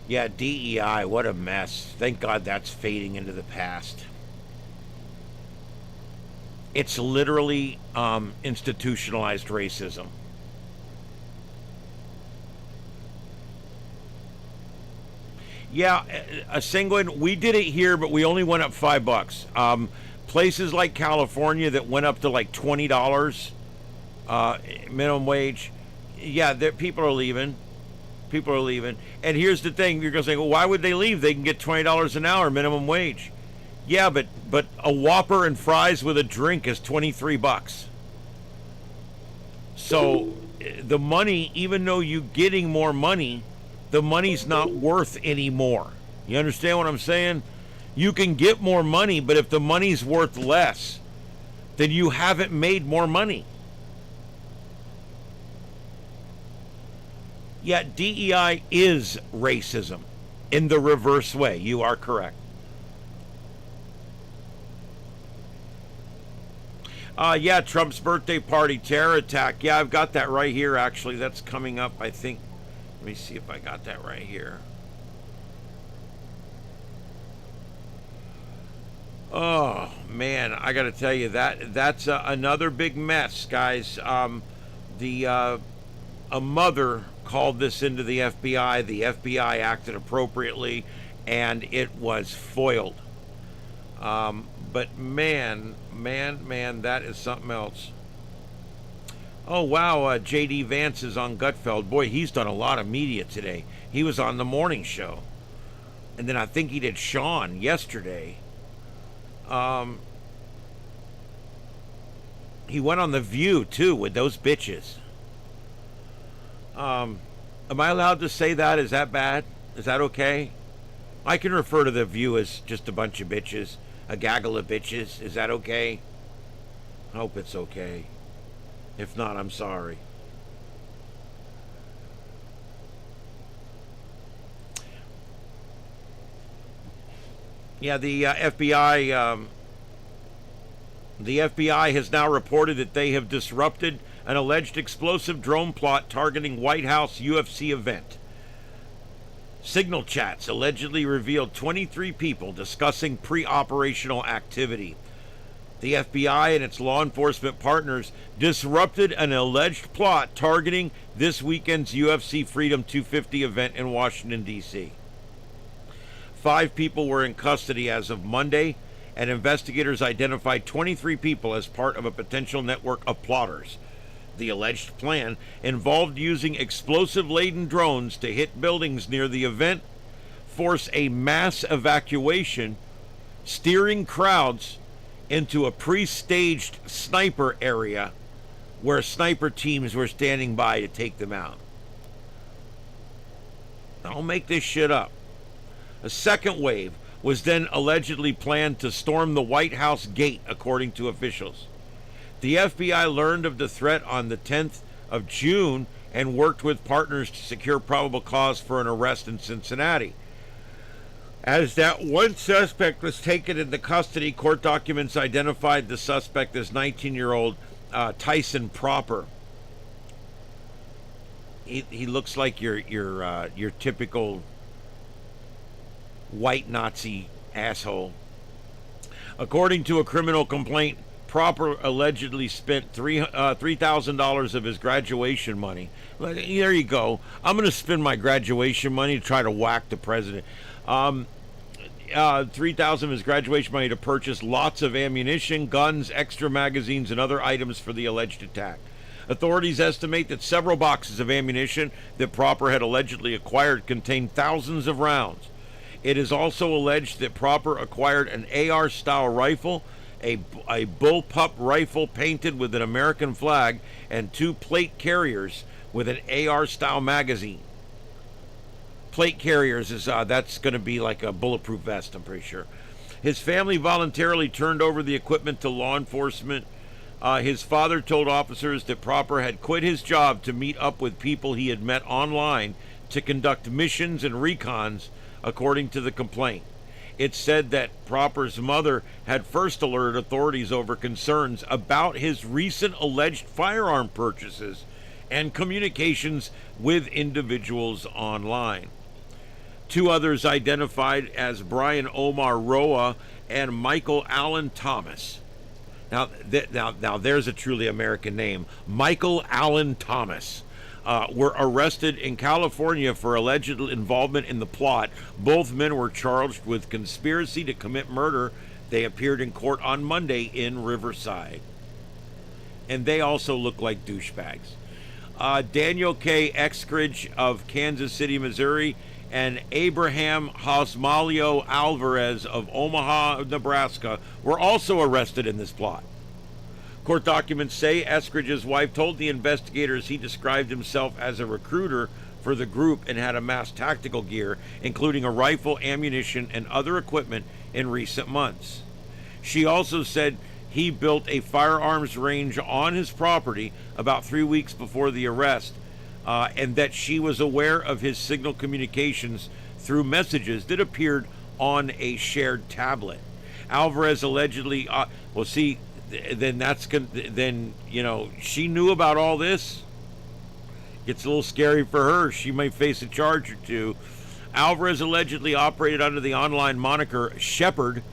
S2: Yeah, DEI, what a mess. Thank God that's fading into the past. It's literally institutionalized racism. Yeah, a sanguine, we did it here, but we only went up $5. Places like California that went up to like $20 minimum wage, yeah, people are leaving. People are leaving. And here's the thing, you're going to say, well, why would they leave? They can get $20 an hour minimum wage. Yeah, but a Whopper and fries with a drink is $23. So the money, even though you're getting more money, the money's not worth any more. You understand what I'm saying? You can get more money, but if the money's worth less, then you haven't made more money. Yeah, DEI is racism in the reverse way. You are correct. Yeah, Trump's birthday party, terror attack. Yeah, I've got that right here, actually. That's coming up, I think. Let me see if I got that right here. Oh, man, I got to tell you, that's another big mess, guys. A mother called this into the FBI. The FBI acted appropriately, and it was foiled. But man, that is something else. Oh, wow, J.D. Vance is on Gutfeld. Boy, he's done a lot of media today. He was on the morning show. And then I think he did Sean yesterday. He went on The View, too, with those bitches. Am I allowed to say that? Is that bad? Is that okay? I can refer to The View as just a bunch of bitches. A gaggle of bitches. Is that okay? I hope it's okay. If not, I'm sorry. Yeah, the FBI has now reported that they have disrupted an alleged explosive drone plot targeting White House UFC event. Signal chats allegedly revealed 23 people discussing pre-operational activity. The FBI and its law enforcement partners disrupted an alleged plot targeting this weekend's UFC Freedom 250 event in Washington, D.C. 5 people were in custody as of Monday, and investigators identified 23 people as part of a potential network of plotters. The alleged plan involved using explosive-laden drones to hit buildings near the event, force a mass evacuation, steering crowds into a pre-staged sniper area where sniper teams were standing by to take them out. Don't make this shit up. A second wave was then allegedly planned to storm the White House gate, according to officials. The FBI learned of the threat on the 10th of June and worked with partners to secure probable cause for an arrest in Cincinnati. As that one suspect was taken into custody, court documents identified the suspect as 19-year-old Tyson Proper. He looks like your typical white Nazi asshole. According to a criminal complaint, Proper allegedly spent $3,000 of his graduation money. There you go. I'm going to spend my graduation money to try to whack the president. $3,000 of his graduation money to purchase lots of ammunition, guns, extra magazines, and other items for the alleged attack. Authorities estimate that several boxes of ammunition that Proper had allegedly acquired contained thousands of rounds. It is also alleged that Proper acquired an AR-style rifle a bullpup rifle painted with an American flag, and 2 plate carriers with an AR-style magazine. Plate carriers is that's going to be like a bulletproof vest, I'm pretty sure. His family voluntarily turned over the equipment to law enforcement. His father told officers that Proper had quit his job to meet up with people he had met online to conduct missions and recons, according to the complaint. It said that Proper's mother had first alerted authorities over concerns about his recent alleged firearm purchases and communications with individuals online. 2 others identified as Brian Omar Roa and Michael Allen Thomas. Now there's a truly American name. Michael Allen Thomas were arrested in California for alleged involvement in the plot. Both men were charged with conspiracy to commit murder. They appeared in court on Monday in Riverside. And they also look like douchebags. Daniel K. Exkridge of Kansas City, Missouri, and Abraham Josmalio Alvarez of Omaha, Nebraska, were also arrested in this plot. Court documents say Eskridge's wife told the investigators he described himself as a recruiter for the group and had amassed tactical gear, including a rifle, ammunition, and other equipment in recent months. She also said he built a firearms range on his property about 3 weeks before the arrest, and that she was aware of his signal communications through messages that appeared on a shared tablet. Alvarez allegedly, then she knew about all this. It's a little scary for her. She may face a charge or 2. Alvarez allegedly operated under the online moniker Shepherd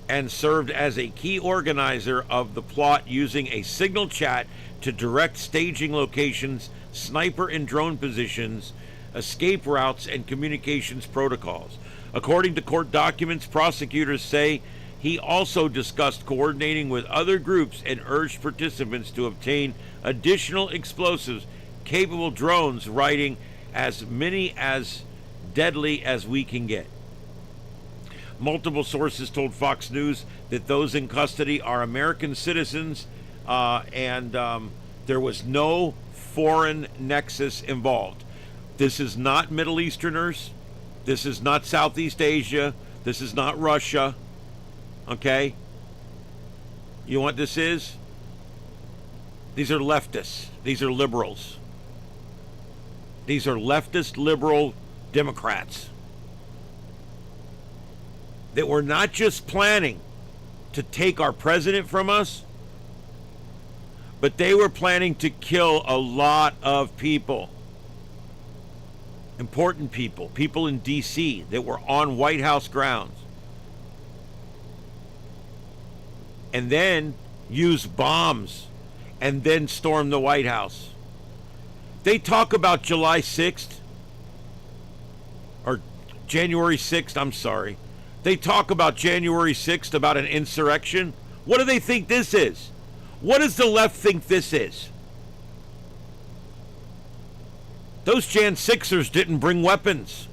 S2: and served as a key organizer of the plot, using a signal chat to direct staging locations, sniper and drone positions, escape routes, and communications protocols. According to court documents, prosecutors say he also discussed coordinating with other groups and urged participants to obtain additional explosives capable drones, writing, as many as deadly as we can get. Multiple sources told Fox News that those in custody are American citizens, and there was no foreign nexus involved. This is not Middle Easterners. This is not Southeast Asia. This is not Russia. Okay? You know what this is? These are leftists. These are liberals. These are leftist, liberal Democrats that were not just planning to take our president from us, but they were planning to kill a lot of people. Important people. People in D.C. that were on White House grounds. And then use bombs and then storm the White House. They talk about July 6th, or January 6th, I'm sorry. They talk about January 6th, about an insurrection. What do they think this is? What does the left think this is? Those Jan 6ers didn't bring weapons.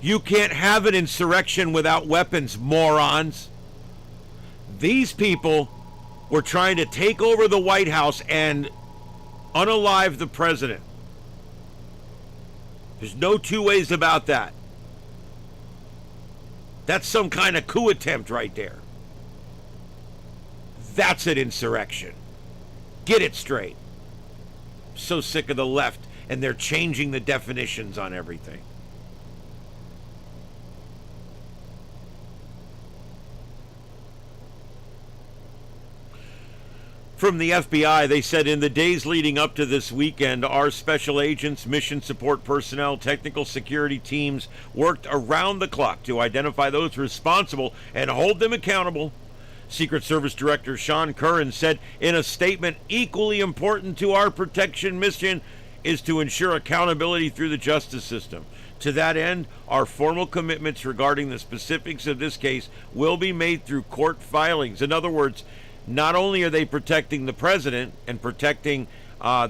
S2: You can't have an insurrection without weapons, morons. These people were trying to take over the White House and unalive the president. There's no 2 ways about that. That's some kind of coup attempt right there. That's an insurrection. Get it straight. So sick of the left, and they're changing the definitions on everything. From the FBI, they said in the days leading up to this weekend, our special agents, mission support personnel, technical security teams worked around the clock to identify those responsible and hold them accountable. Secret Service Director Sean Curran said in a statement, equally important to our protection mission is to ensure accountability through the justice system. To that end, our formal commitments regarding the specifics of this case will be made through court filings. In other words, not only are they protecting the president and protecting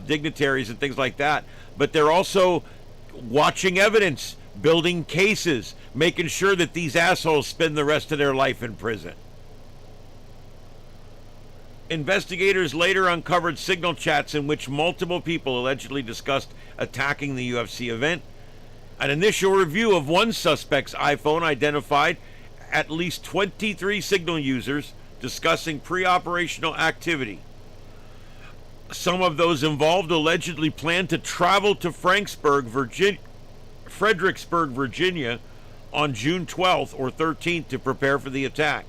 S2: dignitaries and things like that, but they're also watching evidence, building cases, making sure that these assholes spend the rest of their life in prison. Investigators later uncovered signal chats in which multiple people allegedly discussed attacking the UFC event. An initial review of one suspect's iPhone identified at least 23 signal users discussing pre-operational activity. Some of those involved allegedly planned to travel to Fredericksburg, Virginia on June 12th or 13th to prepare for the attack.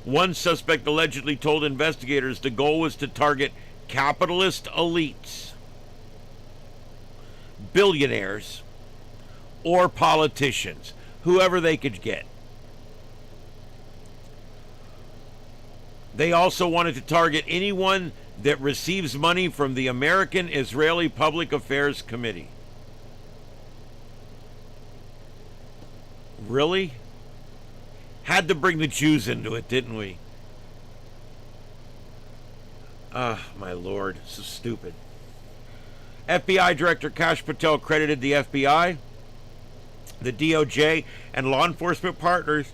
S2: One suspect allegedly told investigators the goal was to target capitalist elites, billionaires, or politicians, whoever they could get. They also wanted to target anyone that receives money from the American Israeli Public Affairs Committee. Really? Had to bring the Jews into it, didn't we? My lord, so stupid. FBI Director Kash Patel credited the FBI, the DOJ, and law enforcement partners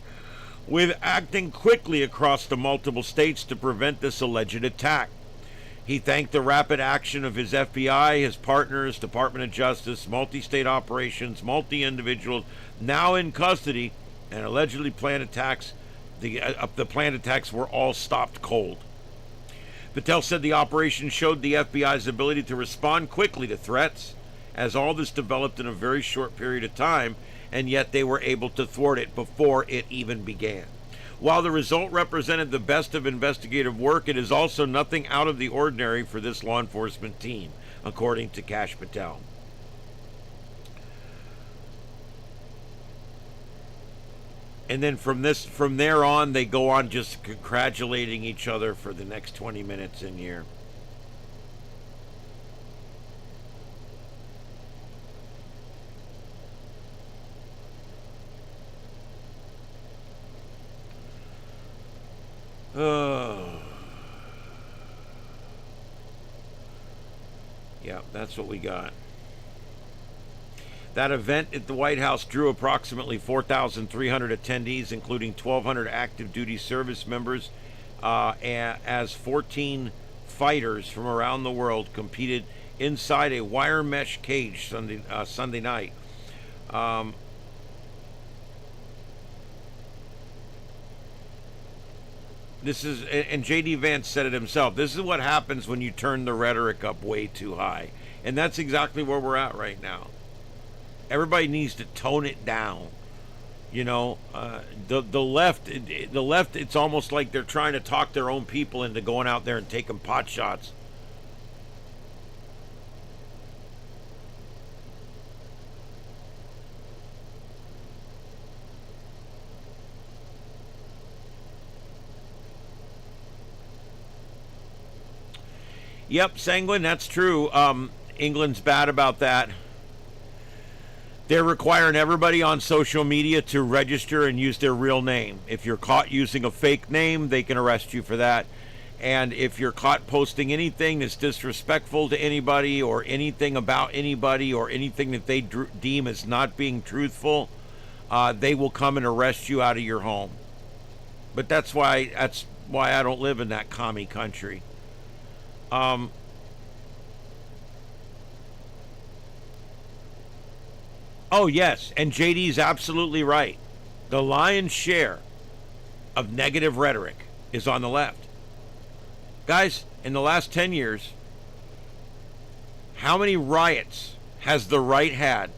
S2: with acting quickly across the multiple states to prevent this alleged attack. He thanked the rapid action of his FBI, his partners, Department of Justice, multi-state operations, multi-individuals now in custody, and allegedly planned attacks. The planned attacks were all stopped cold. Patel said the operation showed the FBI's ability to respond quickly to threats, as all this developed in a very short period of time, and yet they were able to thwart it before it even began. While the result represented the best of investigative work, it is also nothing out of the ordinary for this law enforcement team, according to Kash Patel. And then from there on, they go on just congratulating each other for the next 20 minutes in here. Yeah, that's what we got. That event at the White House drew approximately 4,300 attendees, including 1,200 active duty service members, as 14 fighters from around the world competed inside a wire mesh cage Sunday night. This is, and J.D. Vance said it himself, this is what happens when you turn the rhetoric up way too high. And that's exactly where we're at right now. Everybody needs to tone it down. You know, the left, it's almost like they're trying to talk their own people into going out there and taking pot shots. Yep, Sanguine, that's true. England's bad about that. They're requiring everybody on social media to register and use their real name. If you're caught using a fake name, they can arrest you for that. And if you're caught posting anything that's disrespectful to anybody or anything about anybody or anything that they deem as not being truthful, they will come and arrest you out of your home. But that's why I don't live in that commie country. Oh, yes, and JD's absolutely right. The lion's share of negative rhetoric is on the left. Guys, in the last 10 years, how many riots has the right had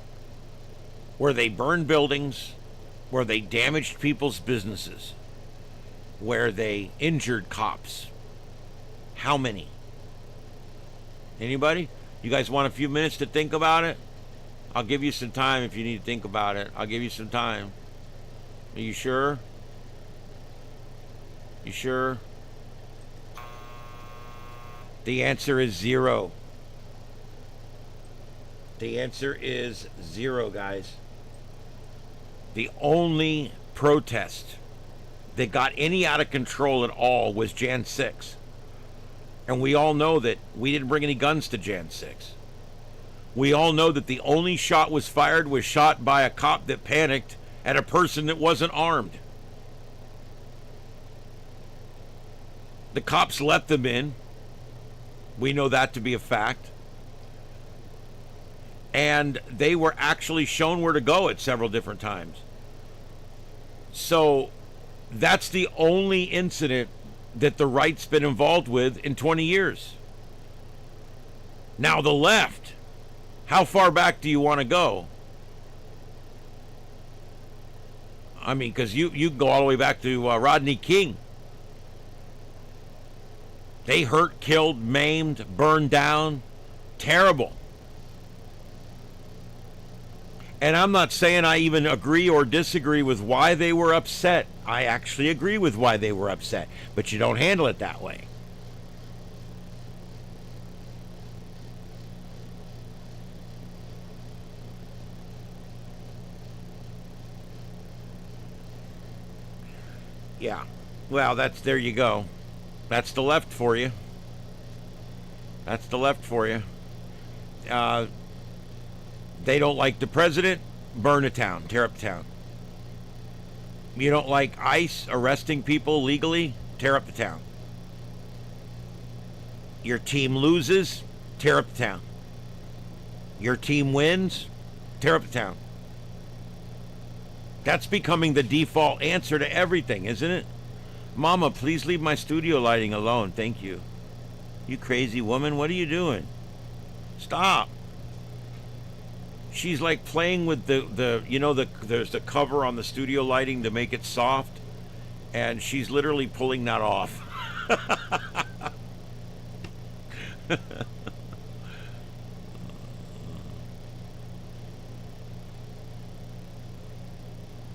S2: where they burned buildings, where they damaged people's businesses, where they injured cops? How many? Anybody? You guys want a few minutes to think about it? I'll give you some time if you need to think about it. I'll give you some time. Are you sure? You sure? The answer is 0. The answer is 0, guys. The only protest that got any out of control at all was Jan 6. And we all know that we didn't bring any guns to Jan 6. We all know that the only shot was fired was shot by a cop that panicked at a person that wasn't armed. The cops let them in. We know that to be a fact. And they were actually shown where to go at several different times. So that's the only incident that the right's been involved with in 20 years. Now the left, how far back do you want to go? I mean, because you go all the way back to Rodney King. They hurt, killed, maimed, burned down. Terrible. And I'm not saying I even agree or disagree with why they were upset. I actually agree with why they were upset. But you don't handle it that way. Yeah. Well, there you go. That's the left for you. That's the left for you. They don't like the president, burn a town, tear up the town. You don't like ICE arresting people legally, tear up the town. Your team loses, tear up the town. Your team wins, tear up the town. That's becoming the default answer to everything, isn't it? Mama, please leave my studio lighting alone. Thank you. You crazy woman, what are you doing? Stop. She's like playing with there's the cover on the studio lighting to make it soft, and she's literally pulling that off.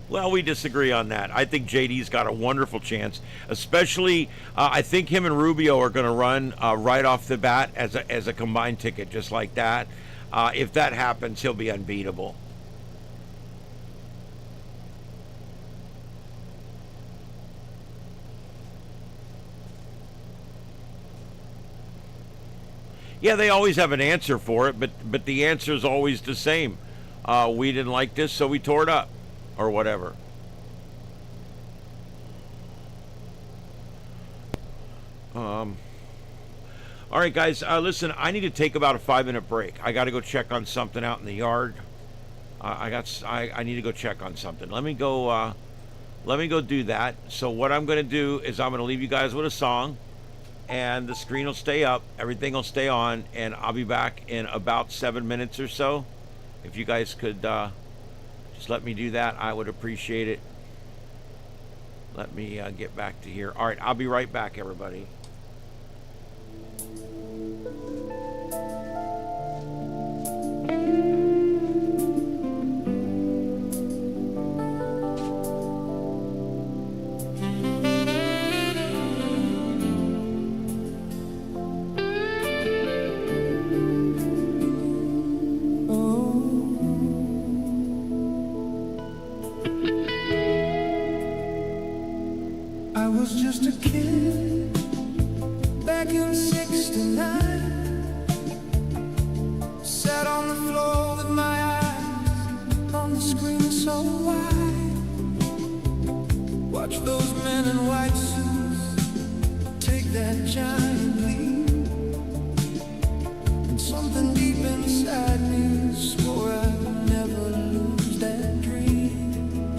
S2: Well, we disagree on that. I think JD's got a wonderful chance, especially I think him and Rubio are going to run right off the bat as a combined ticket, just like that. If that happens, he'll be unbeatable. Yeah, they always have an answer for it, but the answer is always the same. We didn't like this, so we tore it up, or whatever. All right, guys. Listen, I need to take about a 5-minute break. I got to go check on something out in the yard. I need to go check on something. Let me go do that. So what I'm going to do is I'm going to leave you guys with a song, and the screen will stay up. Everything will stay on, and I'll be back in about 7 minutes or so. If you guys could just let me do that, I would appreciate it. Let me get back to here. All right, I'll be right back, everybody.
S1: I was just a kid back in '69. Sat on the floor with my eyes on the screen so wide. Watch those men in white suits take that giant leap, and something deep inside me swore I'd never lose that dream.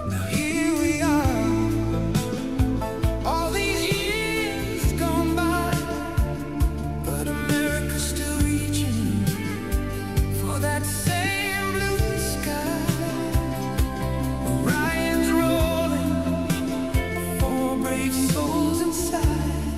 S1: Now here we are. Souls inside.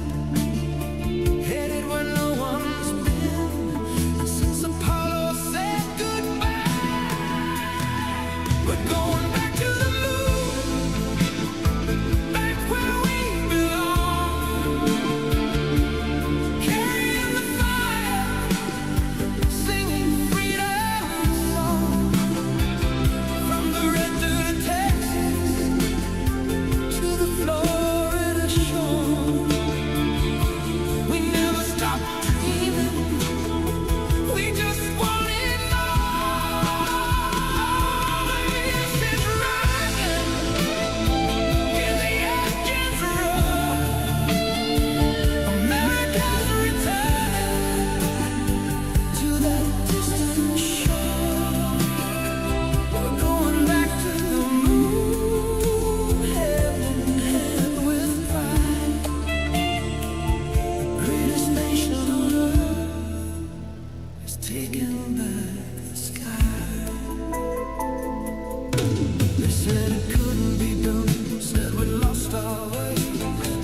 S1: They said it couldn't be done, said we lost our way.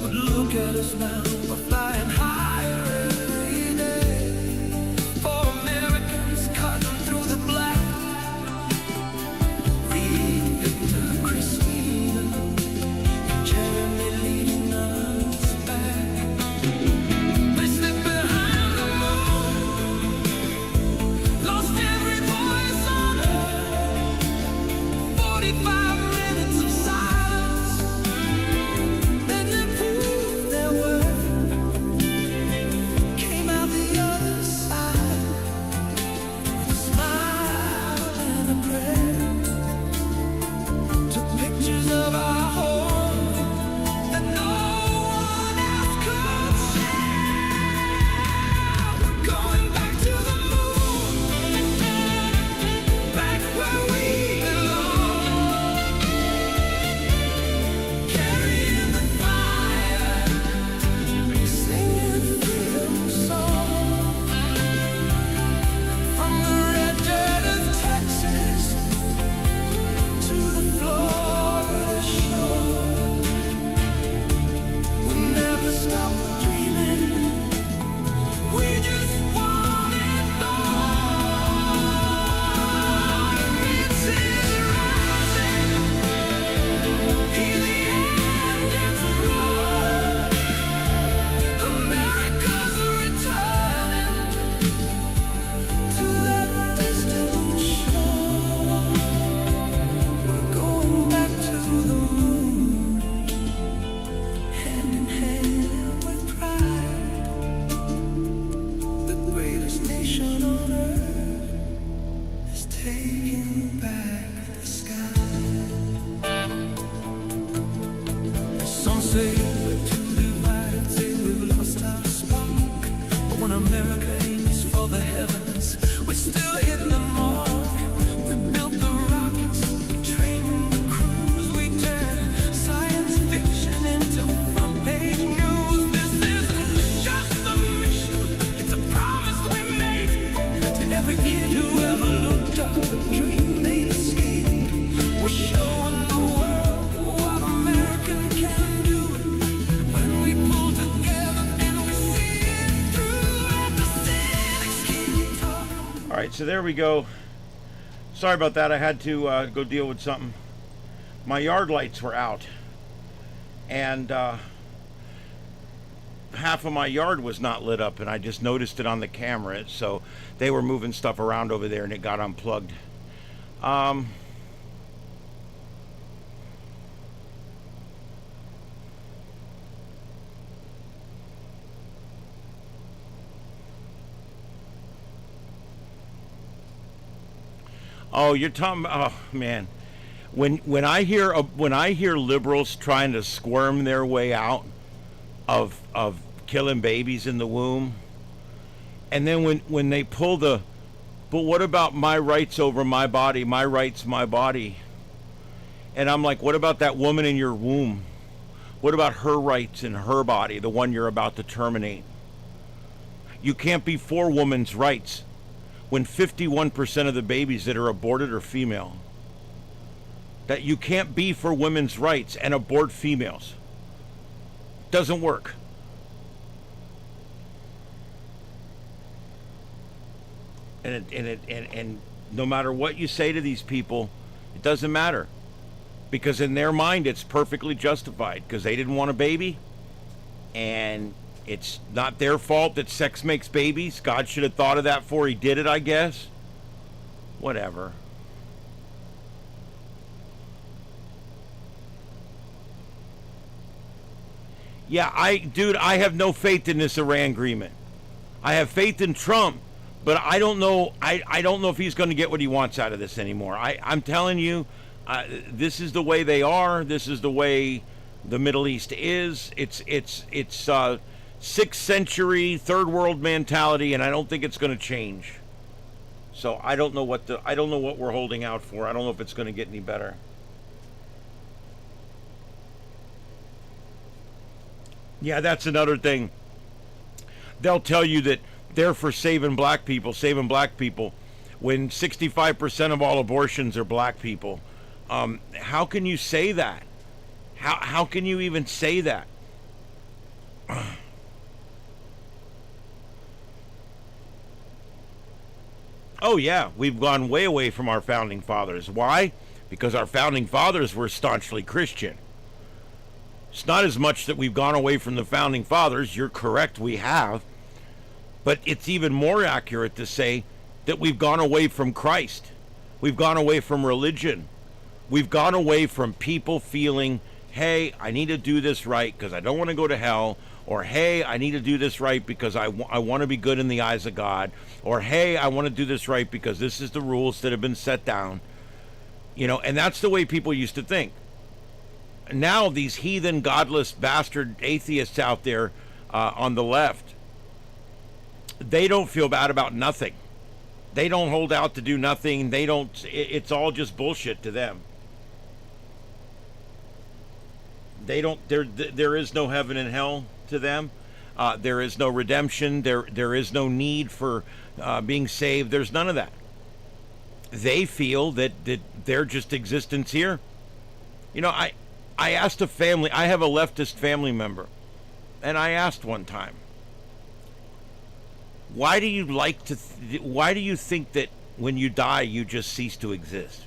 S1: But look at us now, we're flying higher every day. For Americans cutting through the black. Reed, Victor, Christina, and Jeremy leading us back. They slipped behind the moon, lost every voice on earth. 45 minutes of silence, then they proved their worth. Came out the other side, with a smile and a prayer. Took pictures of our home that no one else could share. We're going back to the moon, back where we belong. Carrying the fire, singing freedom song. From the red dirt of Texas to the Florida shore, we never stop dreaming. We just want it all. It's rising, hear the engines roar. America's returning to that distant shore. We're going back to the moon, hand in hand with pride. The greatest nation on earth is taking back the sky. Some say we're too divided, say we've lost our spark. But when America aims for the heavens, we still hit the mark. We built the rockets, we trained the crews, we turned science fiction into front-page news. This isn't just a mission, it's a promise we made to every kid who ever looked up, a dream they'd escape. We're showing the world what American can do when we pull together and we see it through. And the cynics keep talking.
S2: All right, so there we go. Sorry about that. I had to go deal with something. My yard lights were out, and half of my yard was not lit up, and I just noticed it on the camera. So they were moving stuff around over there, and it got unplugged. Oh, you're talking. Oh man, when I hear liberals trying to squirm their way out of killing babies in the womb, and then when they pull the, but what about my rights over my body? My rights, my body. And I'm like, what about that woman in your womb? What about her rights in her body, the one you're about to terminate? You can't be for women's rights when 51% of the babies that are aborted are female. That you can't be for women's rights and abort females. Doesn't work. And no matter what you say to these people, it doesn't matter. Because in their mind, it's perfectly justified. Because they didn't want a baby. And it's not their fault that sex makes babies. God should have thought of that before he did it, I guess. Whatever. Yeah, I have no faith in this Iran agreement. I have faith in Trump, but I don't know. I don't know if he's going to get what he wants out of this anymore. I'm telling you, this is the way they are. This is the way the Middle East is. It's 6th century third world mentality, and I don't think it's going to change. So I don't know what we're holding out for. I don't know if it's going to get any better. Yeah, that's another thing. They'll tell you that they're for saving black people, when 65% of all abortions are black people. How can you say that? How can you even say that? Oh yeah, we've gone way away from our founding fathers. Why? Because our founding fathers were staunchly Christian. It's not as much that we've gone away from the founding fathers. You're correct, we have. But it's even more accurate to say that we've gone away from Christ. We've gone away from religion. We've gone away from people feeling, hey, I need to do this right because I don't want to go to hell. Or, hey, I need to do this right because I want to be good in the eyes of God. Or, hey, I want to do this right because this is the rules that have been set down. You know, and that's the way people used to think. Now, these heathen, godless, bastard atheists out there on the left, they don't feel bad about nothing. They don't hold out to do nothing. They don't, it's all just bullshit to them. They don't, there is no heaven and hell to them. There is no redemption. There is no need for being saved. There's none of that. They feel that their just existence here. You know, I asked a family, I have a leftist family member, and I asked one time, why do you why do you think that when you die you just cease to exist?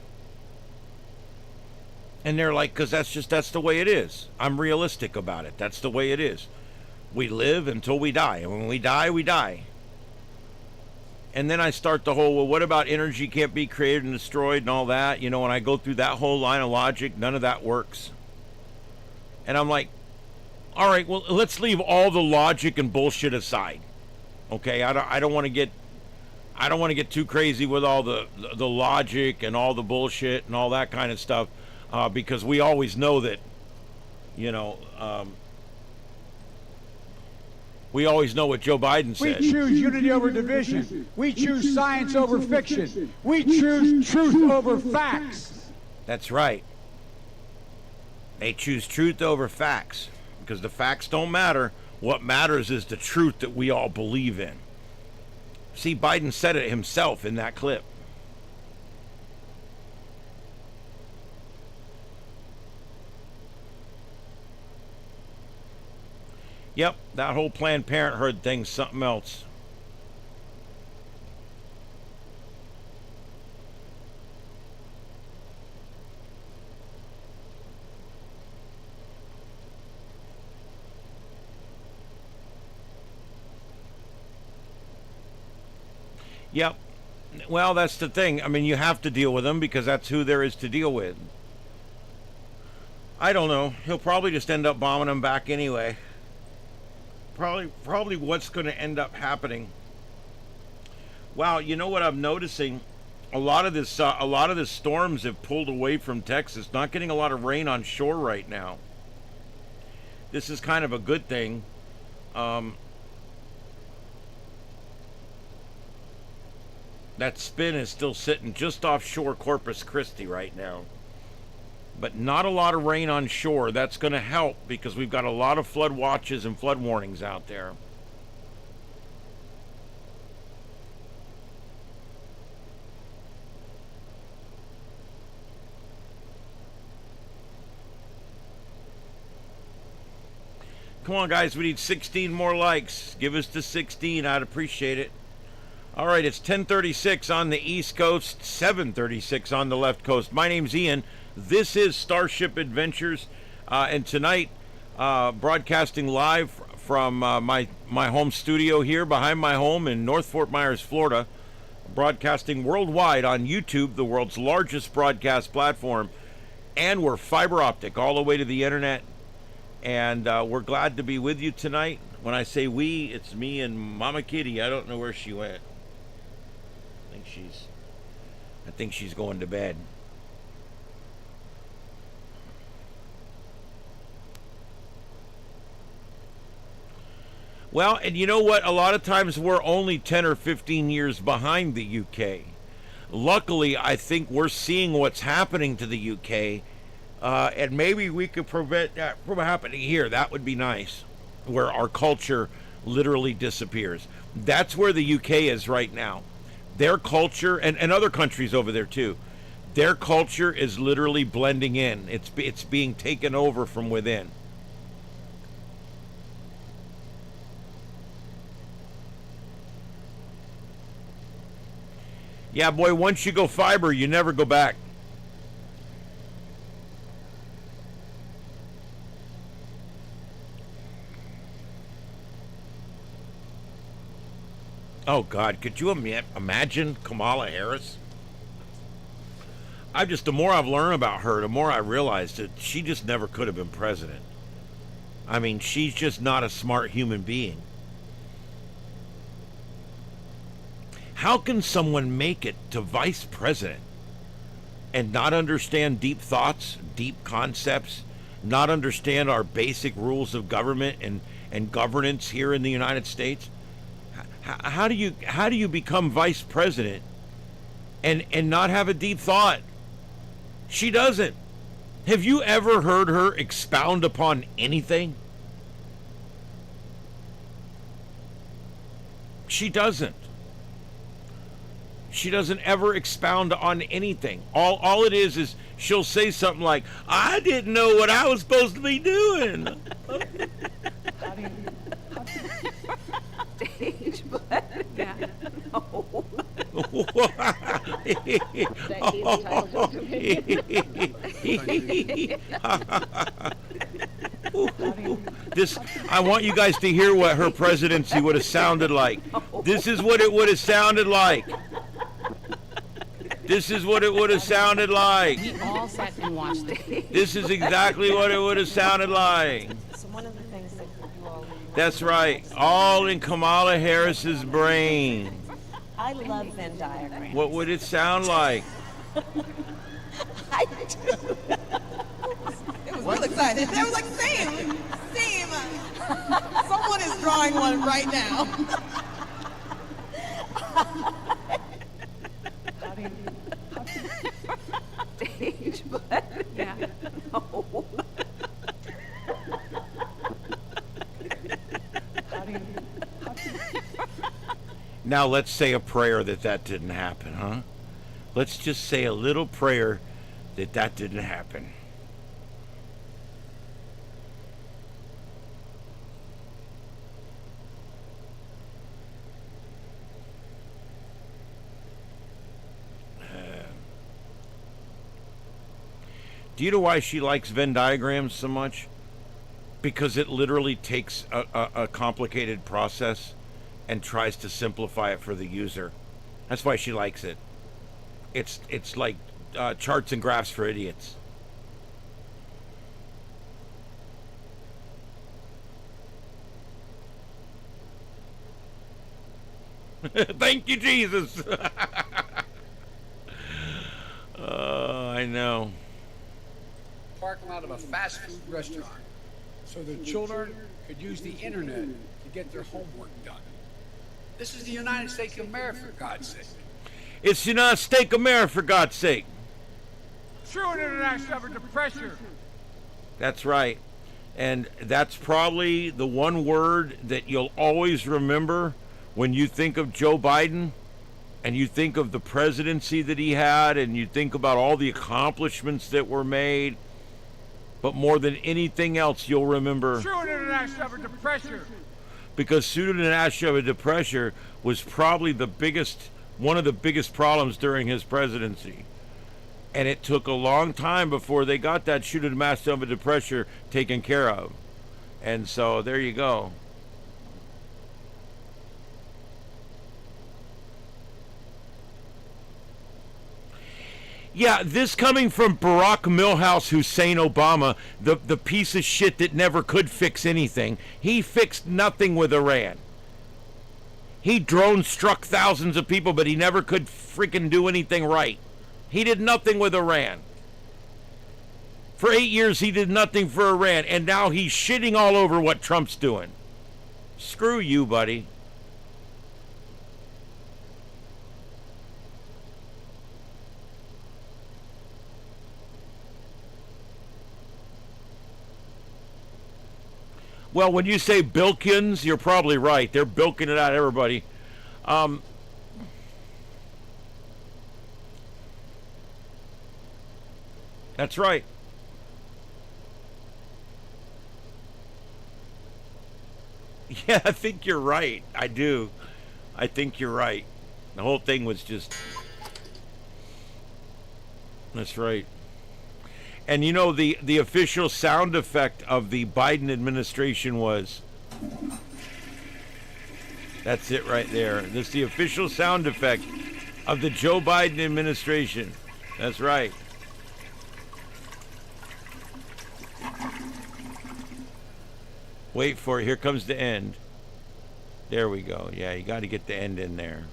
S2: And they're like, because that's the way it is. I'm realistic about it. That's the way it is. We live until we die, and when we die, we die. And then I start the whole, well, what about energy can't be created and destroyed and all that? You know, when I go through that whole line of logic, none of that works. And I'm like, all right, well, let's leave all the logic and bullshit aside. Okay, I don't want to get too crazy with all the logic and all the bullshit and all that kind of stuff, because we always know that, you know, we always know what Joe Biden said.
S3: We choose unity over division. We choose science over fiction. We choose truth over facts.
S2: That's right. They choose truth over facts because the facts don't matter. What matters is the truth that we all believe in. See, Biden said it himself in that clip. Yep, that whole Planned Parenthood thing's something else. Yep. Well, that's the thing. I mean, you have to deal with them because that's who there is to deal with. I don't know. He'll probably just end up bombing them back anyway. Probably what's going to end up happening. Wow, you know what I'm noticing? A lot of the storms have pulled away from Texas. Not getting a lot of rain on shore right now. This is kind of a good thing. That spin is still sitting just offshore Corpus Christi right now. But not a lot of rain on shore. That's going to help because we've got a lot of flood watches and flood warnings out there. Come on, guys. We need 16 more likes. Give us the 16. I'd appreciate it. All right, it's 10:36 on the East Coast, 7:36 on the left coast. My name's Ian. This is StarShip Adventures, and tonight, broadcasting live from my home studio here behind my home in North Fort Myers, Florida. Broadcasting worldwide on YouTube, the world's largest broadcast platform, and we're fiber optic all the way to the internet. And we're glad to be with you tonight. When I say we, it's me and Mama Kitty. I don't know where she went. I think she's going to bed. Well, and you know what? A lot of times we're only 10 or 15 years behind the UK. Luckily, I think we're seeing what's happening to the UK, and maybe we could prevent that from happening here. That would be nice, where our culture literally disappears. That's where the UK is right now. Their culture, and other countries over there too, Their culture is literally blending in. It's being taken over from within. Yeah, boy, once you go fiber, you never go back. Oh, God, could you imagine Kamala Harris? The more I've learned about her, the more I realize that she just never could have been president. I mean, she's just not a smart human being. How can someone make it to vice president and not understand deep thoughts, deep concepts, not understand our basic rules of government and governance here in the United States? How do you become vice president and not have a deep thought? She doesn't. Have you ever heard her expound upon anything? She doesn't. She doesn't ever expound on anything. All it is she'll say something like, "I didn't know what I was supposed to be doing."
S4: Stage, but yeah, no.
S2: I want you guys to hear what her presidency would have sounded like. This is what it would have sounded like. This is what it would have sounded like.
S4: We all sat and watched it.
S2: This is exactly what it would have sounded like.
S5: So one of the things that you all...
S2: That's right. All in Kamala Harris's brain.
S5: I love Venn diagrams.
S2: What would it sound like?
S5: I do.
S6: It was real exciting. They was like, same. Someone is drawing one right now.
S4: Stage, but yeah, no.
S2: Now let's say a prayer that didn't happen, huh? Let's just say a little prayer that didn't happen. Do you know why she likes Venn diagrams so much? Because it literally takes a complicated process and tries to simplify it for the user. That's why she likes it. It's like charts and graphs for idiots. Thank you, Jesus. Oh, I know.
S7: Parking lot of a fast food restaurant so the children could use the internet to get their homework done. This is the United States of America, for God's sake.
S2: It's the United States of America, for God's sake.
S3: True international under pressure.
S2: That's right. And that's probably the one word that you'll always remember when you think of Joe Biden and you think of the presidency that he had and you think about all the accomplishments that were made. But more than anything else, you'll remember...
S3: True international under pressure.
S2: Because pseudo-national depression was probably one of the biggest problems during his presidency. And it took a long time before they got that pseudo-national depression taken care of. And so, there you go. Yeah, this coming from Barack Milhouse Hussein Obama, the piece of shit that never could fix anything. He fixed nothing with Iran. He drone struck thousands of people, but he never could freaking do anything right. He did nothing with Iran. For 8 years, he did nothing for Iran, and now he's shitting all over what Trump's doing. Screw you, buddy. Well, when you say billions, you're probably right. They're bilking it out, everybody. That's right. Yeah, I think you're right. I do. I think you're right. The whole thing was just... That's right. And you know, the official sound effect of the Biden administration was... That's it right there. That's the official sound effect of the Joe Biden administration. That's right. Wait for it. Here comes the end. There we go. Yeah, you got to get the end in there.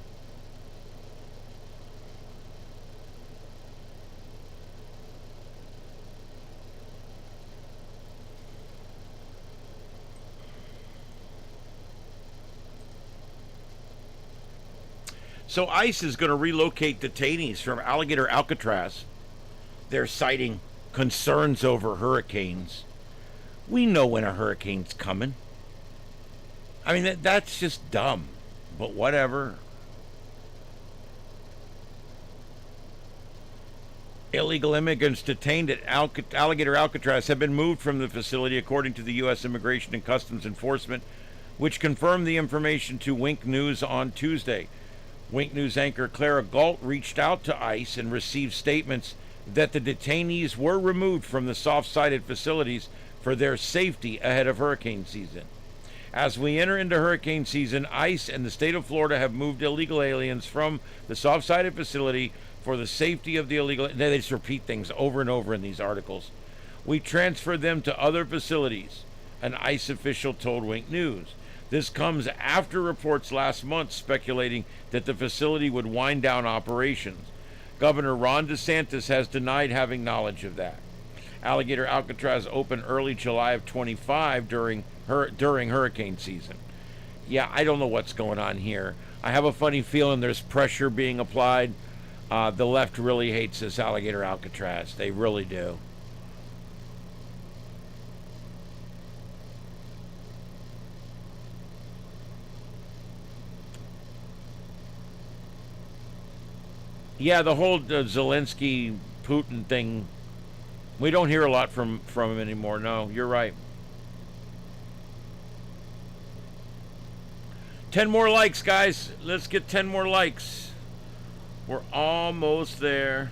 S2: So ICE is going to relocate detainees from Alligator Alcatraz. They're citing concerns over hurricanes. We know when a hurricane's coming. I mean, that's just dumb, but whatever. Illegal immigrants detained at Alligator Alcatraz have been moved from the facility, according to the U.S. Immigration and Customs Enforcement, which confirmed the information to Wink News on Tuesday. Wink News anchor Clara Galt reached out to ICE and received statements that the detainees were removed from the soft-sided facilities for their safety ahead of hurricane season. As we enter into hurricane season, ICE and the state of Florida have moved illegal aliens from the soft-sided facility for the safety of the illegal... They just repeat things over and over in these articles. We transferred them to other facilities, an ICE official told Wink News. This comes after reports last month speculating that the facility would wind down operations. Governor Ron DeSantis has denied having knowledge of that. Alligator Alcatraz opened early July of 25 during hurricane season. Yeah, I don't know what's going on here. I have a funny feeling there's pressure being applied. The left really hates this Alligator Alcatraz. They really do. Yeah, the whole Zelensky Putin thing, we don't hear a lot from him anymore. No, you're right. 10 more likes, guys. Let's get 10 more likes. We're almost there.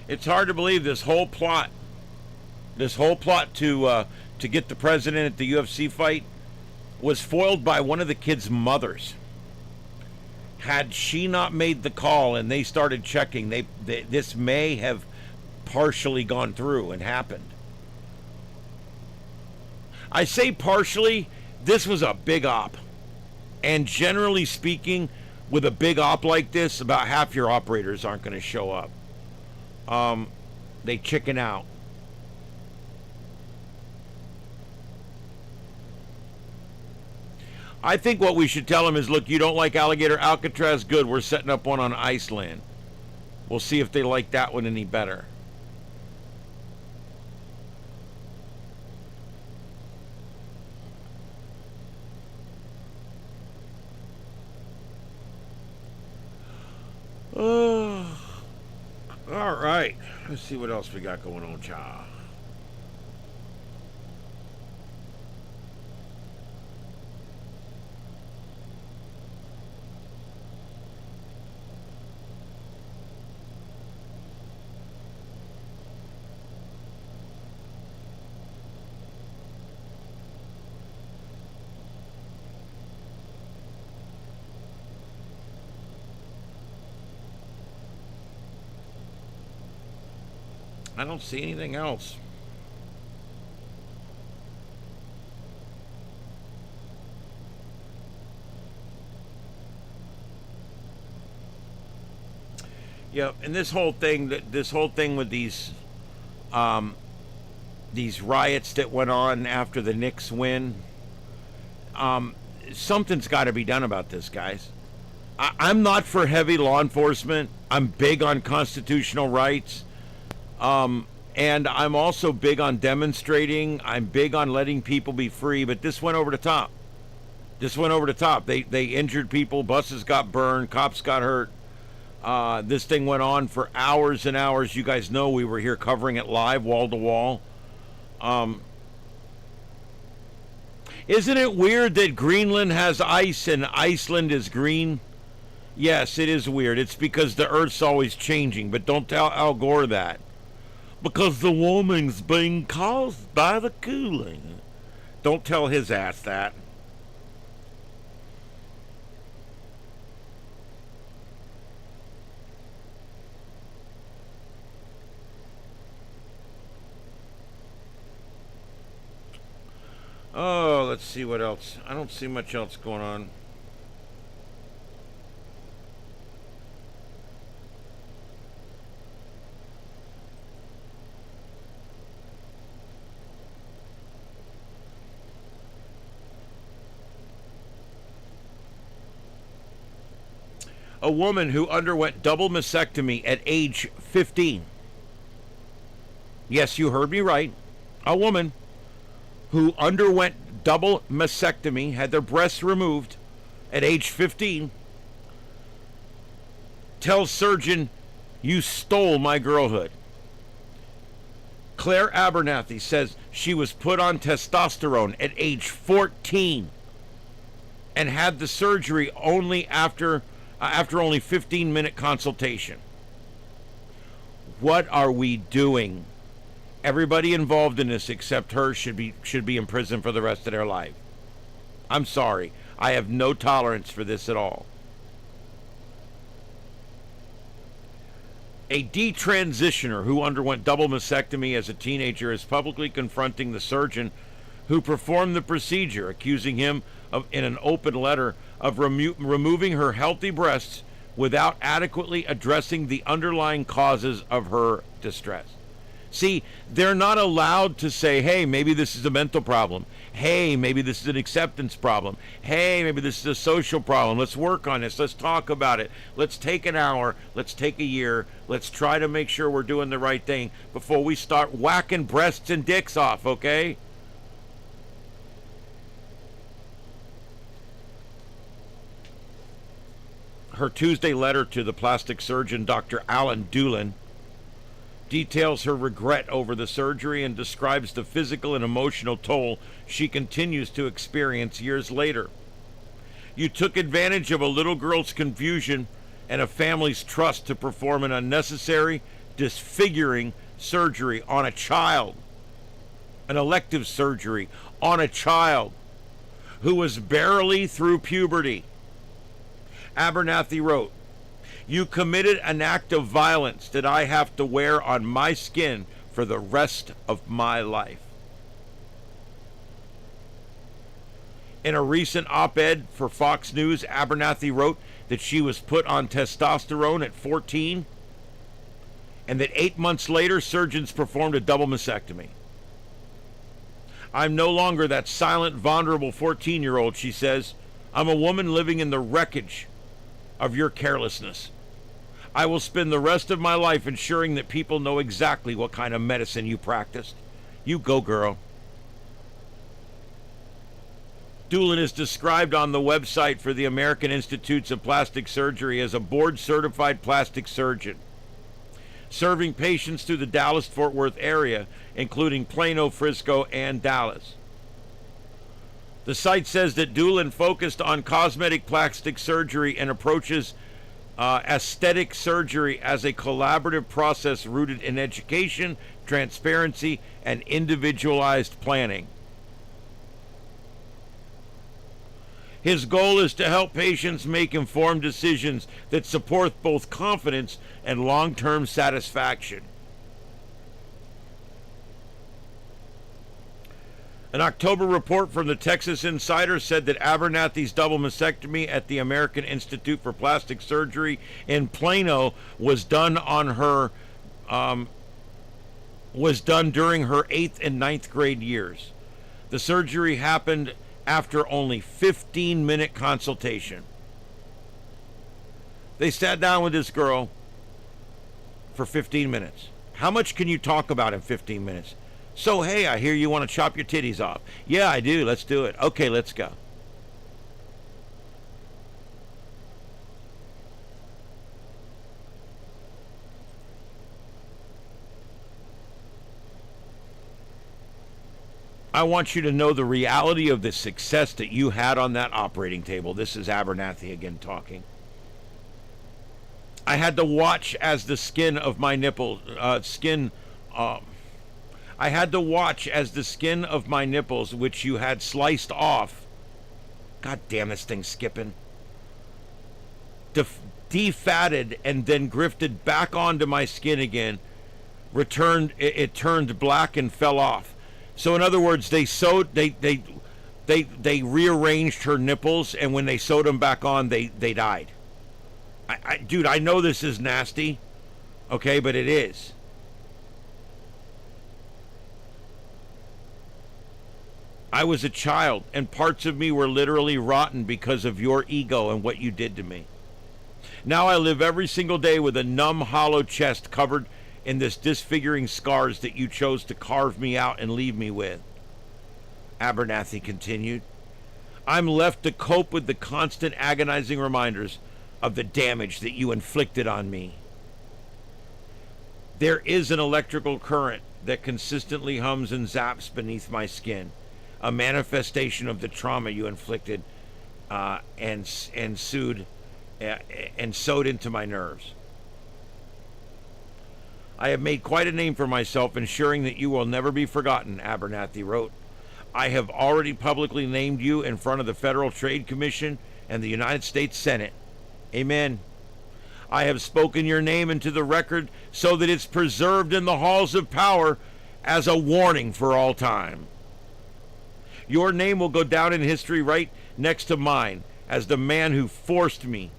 S2: It's hard to believe this whole plot to get the president at the UFC fight was foiled by one of the kids' mothers. Had she not made the call and they started checking, this may have partially gone through and happened. I say partially, this was a big op. And generally speaking, with a big op like this, about half your operators aren't going to show up. They chicken out. I think what we should tell them is, look, you don't like Alligator Alcatraz? Good, we're setting up one on Iceland. We'll see if they like that one any better. All right. Let's see what else we got going on, child. I don't see anything else. Yeah, and this whole thing with these riots that went on after the Knicks win, something's got to be done about this, guys. I'm not for heavy law enforcement. I'm big on constitutional rights. And I'm also big on demonstrating. I'm big on letting people be free, but this went over the top. This went over the top. They injured people. Buses got burned. Cops got hurt. This thing went on for hours and hours. You guys know we were here covering it live, wall to wall. Isn't it weird that Greenland has ice and Iceland is green? Yes, it is weird. It's because the Earth's always changing. But don't tell Al Gore that. Because the warming's being caused by the cooling. Don't tell his ass that. Oh, let's see what else. I don't see much else going on. A woman who underwent double mastectomy at age 15. Yes, you heard me right. A woman who underwent double mastectomy, had their breasts removed at age 15, tells surgeon, "You stole my girlhood." Claire Abernathy says she was put on testosterone at age 14 and had the surgery only after only 15-minute consultation. What are we doing? Everybody involved in this except her should be in prison for the rest of their life. I'm sorry. I have no tolerance for this at all. A detransitioner who underwent double mastectomy as a teenager is publicly confronting the surgeon who performed the procedure, accusing him of, in an open letter, of removing her healthy breasts without adequately addressing the underlying causes of her distress. See, they're not allowed to say, hey, maybe this is a mental problem. Hey, maybe this is an acceptance problem. Hey, maybe this is a social problem. Let's work on this. Let's talk about it. Let's take an hour. Let's take a year. Let's try to make sure we're doing the right thing before we start whacking breasts and dicks off, okay? Her Tuesday letter to the plastic surgeon, Dr. Alan Doolin, details her regret over the surgery and describes the physical and emotional toll she continues to experience years later. You took advantage of a little girl's confusion and a family's trust to perform an unnecessary, disfiguring surgery on a child. An elective surgery on a child who was barely through puberty. Abernathy wrote, "You committed an act of violence that I have to wear on my skin for the rest of my life." In a recent op-ed for Fox News, Abernathy wrote that she was put on testosterone at 14 and that 8 months later, surgeons performed a double mastectomy. "I'm no longer that silent, vulnerable 14-year-old, she says. I'm a woman living in the wreckage of your carelessness. I will spend the rest of my life ensuring that people know exactly what kind of medicine you practiced. You go, girl." Doolin is described on the website for the American Institutes of Plastic Surgery as a board-certified plastic surgeon, serving patients through the Dallas-Fort Worth area, including Plano, Frisco, and Dallas. The site says that Doolin focused on cosmetic plastic surgery and approaches aesthetic surgery as a collaborative process rooted in education, transparency, and individualized planning. His goal is to help patients make informed decisions that support both confidence and long-term satisfaction. An October report from the Texas Insider said that Abernathy's double mastectomy at the American Institute for Plastic Surgery in Plano was done during her 8th and 9th grade years. The surgery happened after only 15-minute consultation. They sat down with this girl for 15 minutes. How much can you talk about in 15 minutes? So, hey, I hear you want to chop your titties off. Yeah, I do. Let's do it. Okay, let's go. I want you to know the reality of the success that you had on that operating table. This is Abernathy again talking. I had to watch as the skin of my nipple, I had to watch as the skin of my nipples, which you had sliced off. God damn, this thing's skipping. Defatted and then grifted back onto my skin again. It turned black and fell off. So in other words, they rearranged her nipples, and when they sewed them back on, they died. Dude, I know this is nasty, okay, but it is. I was a child, and parts of me were literally rotten because of your ego and what you did to me. Now I live every single day with a numb, hollow chest covered in this disfiguring scars that you chose to carve me out and leave me with. Abernathy continued. I'm left to cope with the constant agonizing reminders of the damage that you inflicted on me. There is an electrical current that consistently hums and zaps beneath my skin, a manifestation of the trauma you inflicted and sewed into my nerves. I have made quite a name for myself, ensuring that you will never be forgotten, Abernathy wrote. I have already publicly named you in front of the Federal Trade Commission and the United States Senate. Amen. I have spoken your name into the record so that it's preserved in the halls of power as a warning for all time. Your name will go down in history right next to mine as the man who forced me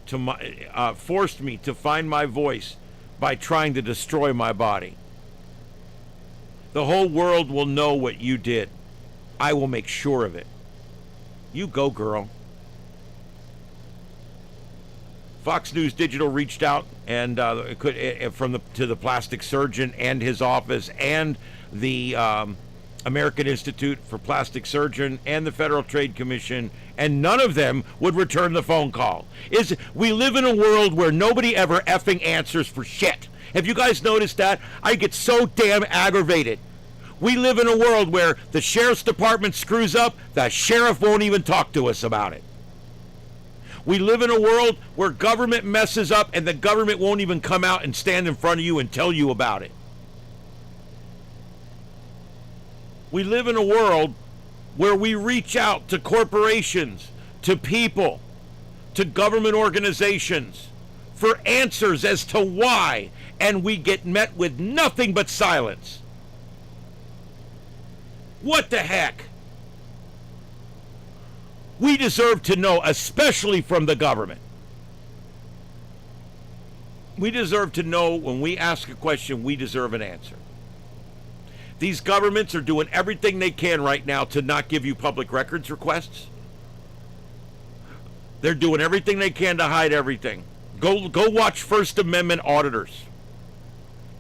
S2: to find my voice by trying to destroy my body. The whole world will know what you did. I will make sure of it. You go, girl. Fox News Digital reached out and to the plastic surgeon and his office and the American Institute for Plastic Surgeon and the Federal Trade Commission, and none of them would return the phone call. We live in a world where nobody ever effing answers for shit. Have you guys noticed that? I get so damn aggravated. We live in a world where the sheriff's department screws up, the sheriff won't even talk to us about it. We live in a world where government messes up and the government won't even come out and stand in front of you and tell you about it. We live in a world where we reach out to corporations, to people, to government organizations for answers as to why, and we get met with nothing but silence. What the heck? We deserve to know, especially from the government. We deserve to know when we ask a question, we deserve an answer. These governments are doing everything they can right now to not give you public records requests. They're doing everything they can to hide everything. Go watch First Amendment auditors.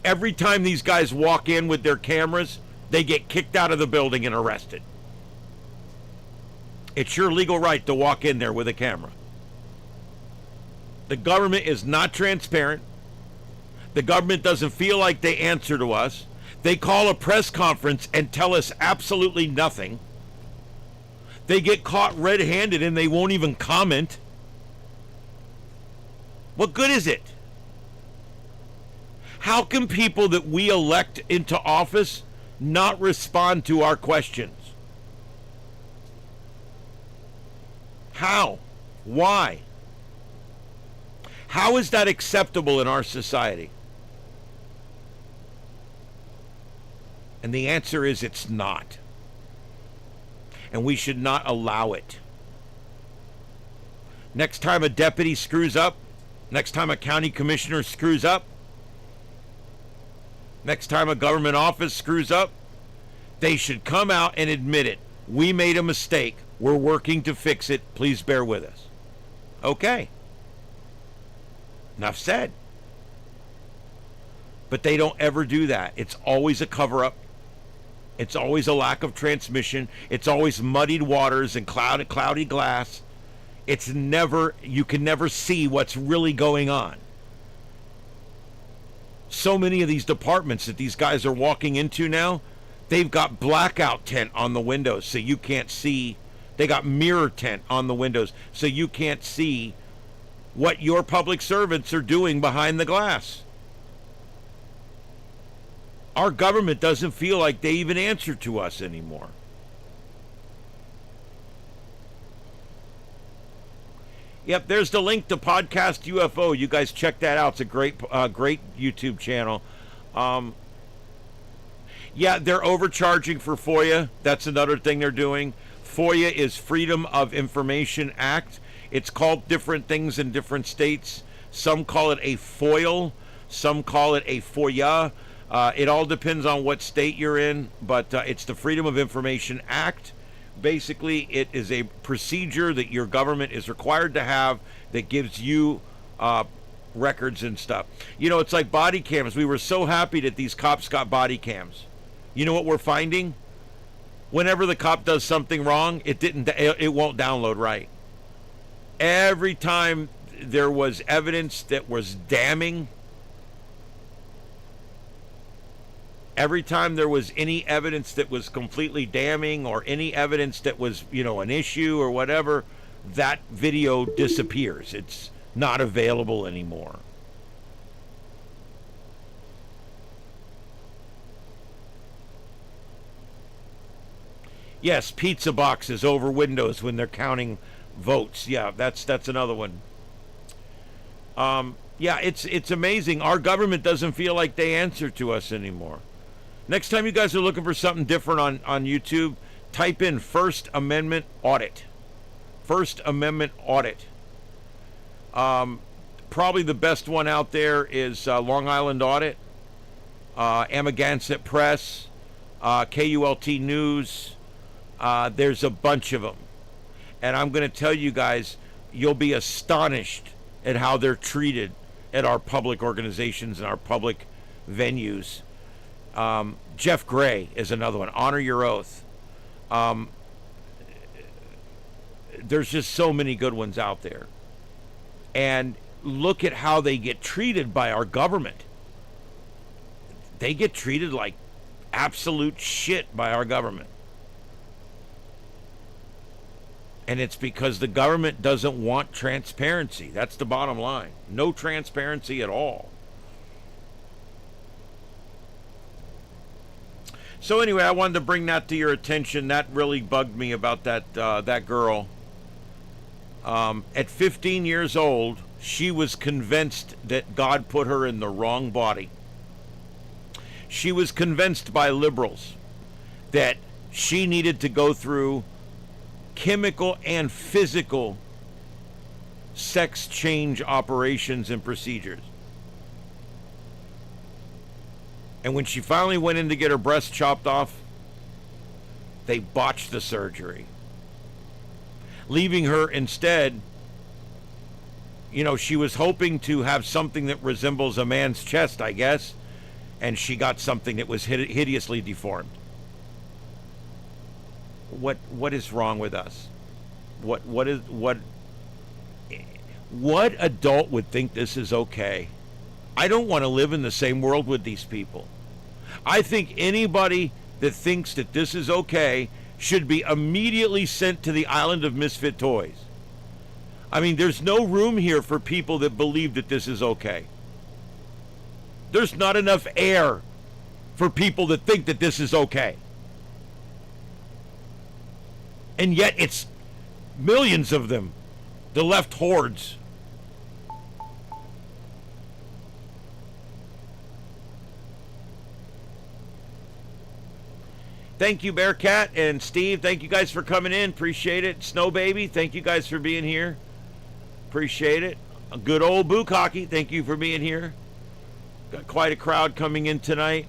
S2: Every time these guys walk in with their cameras, they get kicked out of the building and arrested. It's your legal right to walk in there with a camera. The government is not transparent. The government doesn't feel like they answer to us. They call a press conference and tell us absolutely nothing. They get caught red-handed and they won't even comment. What good is it? How can people that we elect into office not respond to our questions? How? Why? How is that acceptable in our society? And the answer is it's not. And we should not allow it. Next time a deputy screws up, next time a county commissioner screws up, next time a government office screws up, they should come out and admit it. We made a mistake. We're working to fix it. Please bear with us. Okay. Enough said. But they don't ever do that. It's always a cover-up. It's always a lack of transmission. It's always muddied waters and cloudy glass. It's never, you can never see what's really going on. So many of these departments that these guys are walking into now, they've got blackout tint on the windows so you can't see. They got mirror tint on the windows so you can't see what your public servants are doing behind the glass. Our government doesn't feel like they even answer to us anymore. Yep, there's the link to Podcast UFO. You guys check that out. It's a great YouTube channel. Yeah, they're overcharging for FOIA. That's another thing they're doing. FOIA is Freedom of Information Act. It's called different things in different states. Some call it a FOIL. Some call it a FOIA. It all depends on what state you're in, but it's the Freedom of Information Act. Basically, it is a procedure that your government is required to have that gives you records and stuff. You know, it's like body cams. We were so happy that these cops got body cams. You know what we're finding? Whenever the cop does something wrong, it won't download right. Every time there was evidence that was damning, every time there was any evidence that was completely damning or any evidence that was, you know, an issue or whatever, that video disappears. It's not available anymore. Yes, pizza boxes over windows when they're counting votes. Yeah, that's another one. Yeah, it's amazing. Our government doesn't feel like they answer to us anymore. Next time you guys are looking for something different on YouTube, type in First Amendment Audit. First Amendment Audit. Probably the best one out there is Long Island Audit, Amagansett Press, KULT News. There's a bunch of them. And I'm going to tell you guys, you'll be astonished at how they're treated at our public organizations and our public venues. Jeff Gray is another one. Honor Your Oath. There's just so many good ones out there. And look at how they get treated by our government. They get treated like absolute shit by our government. And it's because the government doesn't want transparency. That's the bottom line. No transparency at all. So anyway, I wanted to bring that to your attention. That really bugged me about that girl. At 15 years old, she was convinced that God put her in the wrong body. She was convinced by liberals that she needed to go through chemical and physical sex change operations and procedures. And when she finally went in to get her breast chopped off, they botched the surgery, leaving her instead, you know, she was hoping to have something that resembles a man's chest, I guess, and she got something that was hideously deformed. What is wrong with us? What adult would think this is okay? I don't want to live in the same world with these people. I think anybody that thinks that this is okay should be immediately sent to the island of misfit toys. I mean, there's no room here for people that believe that this is okay. There's not enough air for people that think that this is okay. And yet it's millions of them, the left hordes. Thank you, Bearcat and Steve. Thank you guys for coming in. Appreciate it. Snow Baby, thank you guys for being here. Appreciate it. A good old Bukkake, thank you for being here. Got quite a crowd coming in tonight.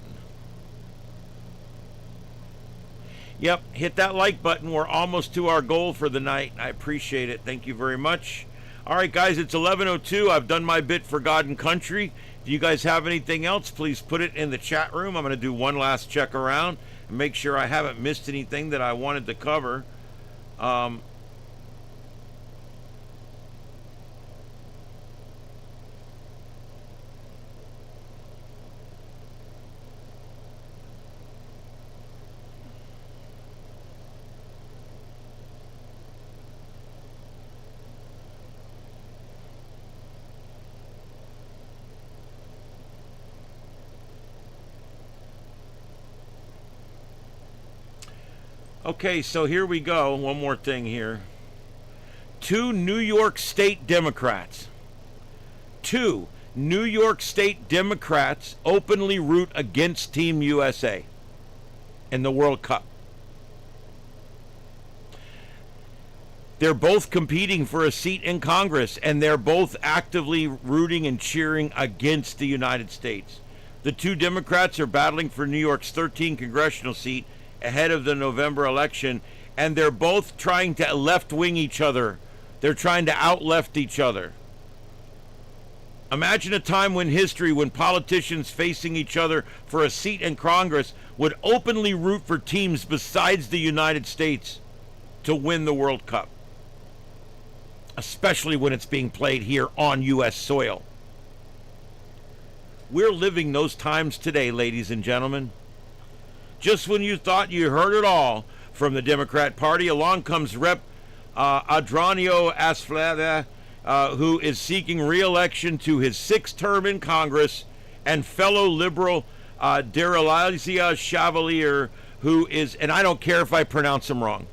S2: Yep, hit that like button. We're almost to our goal for the night. I appreciate it. Thank you very much. All right, guys, it's 11:02. I've done my bit for God and country. Do you guys have anything else? Please put it in the chat room. I'm going to do one last check around and make sure I haven't missed anything that I wanted to cover. Okay, so here we go. One more thing here. 2 New York State Democrats. 2 New York State Democrats openly root against Team USA in the World Cup. They're both competing for a seat in Congress, and they're both actively rooting and cheering against the United States. The 2 Democrats are battling for New York's 13th congressional seat ahead of the November election, and they're both trying to left-wing each other. They're trying to out-left each other. Imagine a time in history when politicians facing each other for a seat in Congress would openly root for teams besides the United States to win the World Cup, especially when it's being played here on U.S. soil. We're living those times today, ladies and gentlemen. Just when you thought you heard it all from the Democrat Party, along comes Rep. Adranio Asflada, who is seeking re-election to his 6th term in Congress, and fellow liberal Deralizia Chevalier, who is, and I don't care if I pronounce him wrong,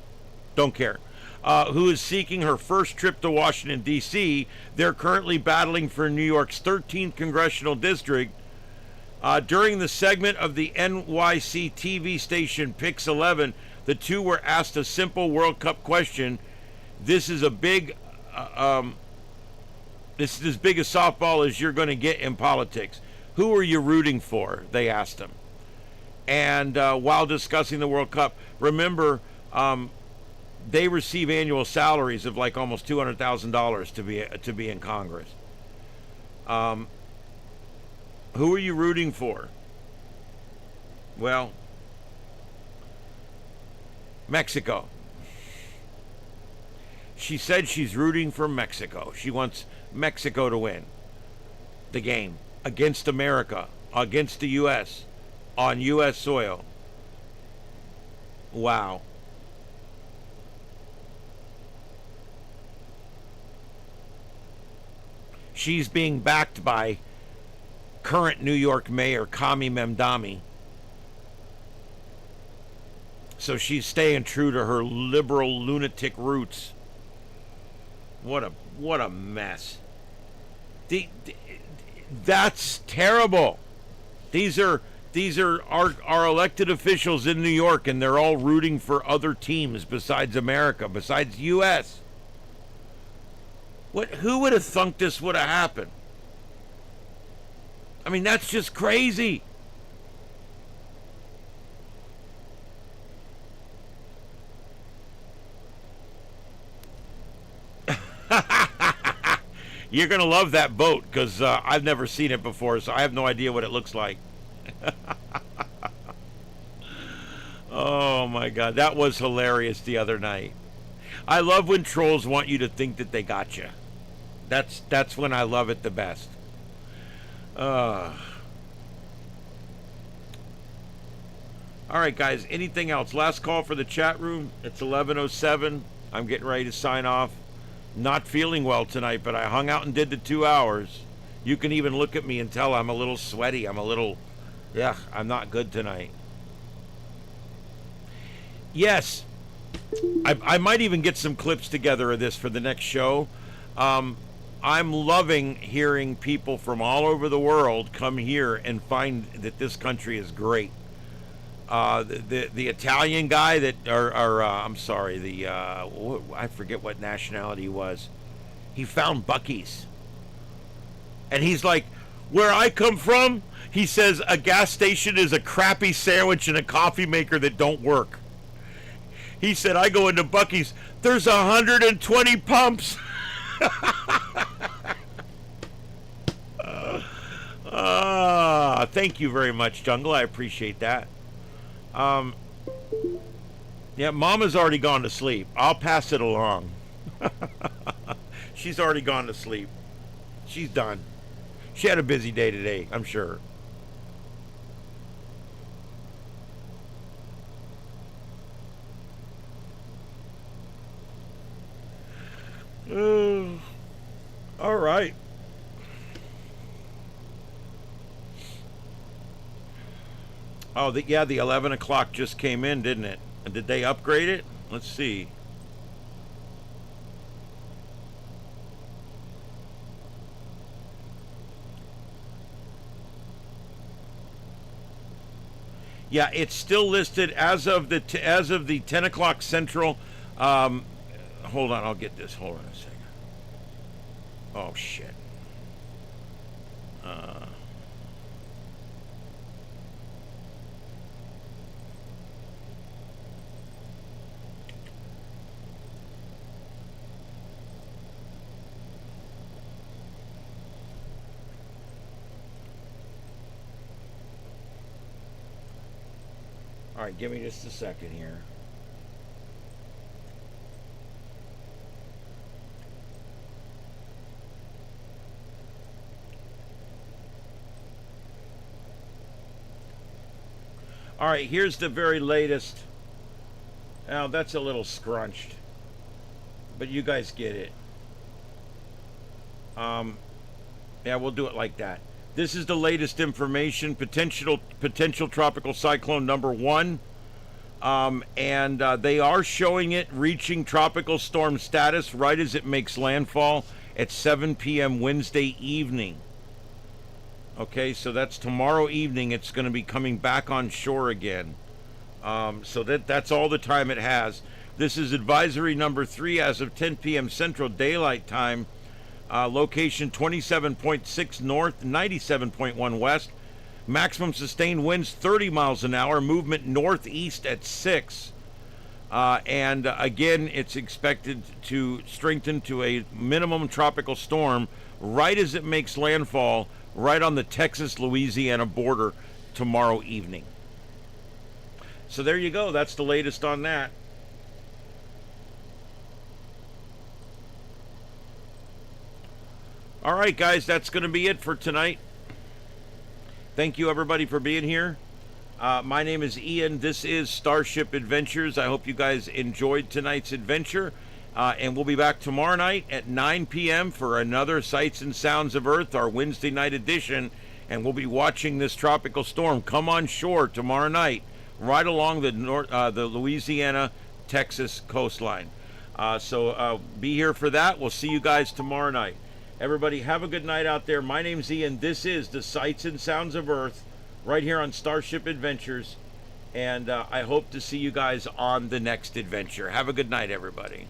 S2: don't care, who is seeking her first trip to Washington, D.C. They're currently battling for New York's 13th congressional district. During the segment of the NYC TV station Pix 11, the 2 were asked a simple World Cup question. This is a big, this is as big a softball as you're going to get in politics. Who are you rooting for? They asked him. And while discussing the World Cup, remember, they receive annual salaries of like almost $200,000 to be in Congress. Who are you rooting for? Well, Mexico. She said she's rooting for Mexico. She wants Mexico to win the game against America, against the U.S., on U.S. soil. Wow. She's being backed by current New York Mayor Kami Memdami. So she's staying true to her liberal lunatic roots. What a mess. That's terrible. These are our elected officials in New York, and they're all rooting for other teams besides America, besides U.S. Who would have thunk this would have happened? I mean, that's just crazy. You're going to love that boat because I've never seen it before, so I have no idea what it looks like. Oh, my God. That was hilarious the other night. I love when trolls want you to think that they got you. That's when I love it the best. All right, guys. Anything else? Last call for the chat room. It's 11:07. I'm getting ready to sign off. Not feeling well tonight, but I hung out and did the 2 hours. You can even look at me and tell I'm a little sweaty. I'm not good tonight. Yes, I might even get some clips together of this for the next show. I'm loving hearing people from all over the world come here and find that this country is great. The Italian guy I forget what nationality he was. He found Buc-ee's. And he's like, where I come from, he says a gas station is a crappy sandwich and a coffee maker that don't work. He said, I go into Buc-ee's, there's 120 pumps. Thank you very much, Jungle. I appreciate that. Yeah, Mama's already gone to sleep. I'll pass it along. She's already gone to sleep. She's done. She had a busy day today, I'm sure. All right. Oh, the 11 o'clock just came in, didn't it? And did they upgrade it? Let's see. Yeah, it's still listed as of the 10 o'clock Central. Hold on, I'll get this. Hold on a second. Oh shit. All right, give me just a second here. All right, here's the very latest. Now, that's a little scrunched, but you guys get it. Yeah, we'll do it like that. This is the latest information. Potential tropical cyclone number 1. And they are showing it reaching tropical storm status right as it makes landfall at 7 p.m. Wednesday evening. Okay, so that's tomorrow evening. It's going to be coming back on shore again. So that's all the time it has. This is advisory number 3 as of 10 p.m. Central Daylight Time. Location 27.6 north, 97.1 west. Maximum sustained winds 30 miles an hour. Movement northeast at 6. And again, it's expected to strengthen to a minimum tropical storm right as it makes landfall right on the Texas-Louisiana border tomorrow evening. So there you go. That's the latest on that. All right, guys, that's going to be it for tonight. Thank you, everybody, for being here. My name is Ian. This is StarShip Adventures. I hope you guys enjoyed tonight's adventure. And we'll be back tomorrow night at 9 p.m. for another Sights and Sounds of Earth, our Wednesday night edition. And we'll be watching this tropical storm come on shore tomorrow night, right along the Louisiana-Texas coastline. So be here for that. We'll see you guys tomorrow night. Everybody, have a good night out there. My name's Ian. This is the Sights and Sounds of Earth, right here on StarShip Adventures. And I hope to see you guys on the next adventure. Have a good night, everybody.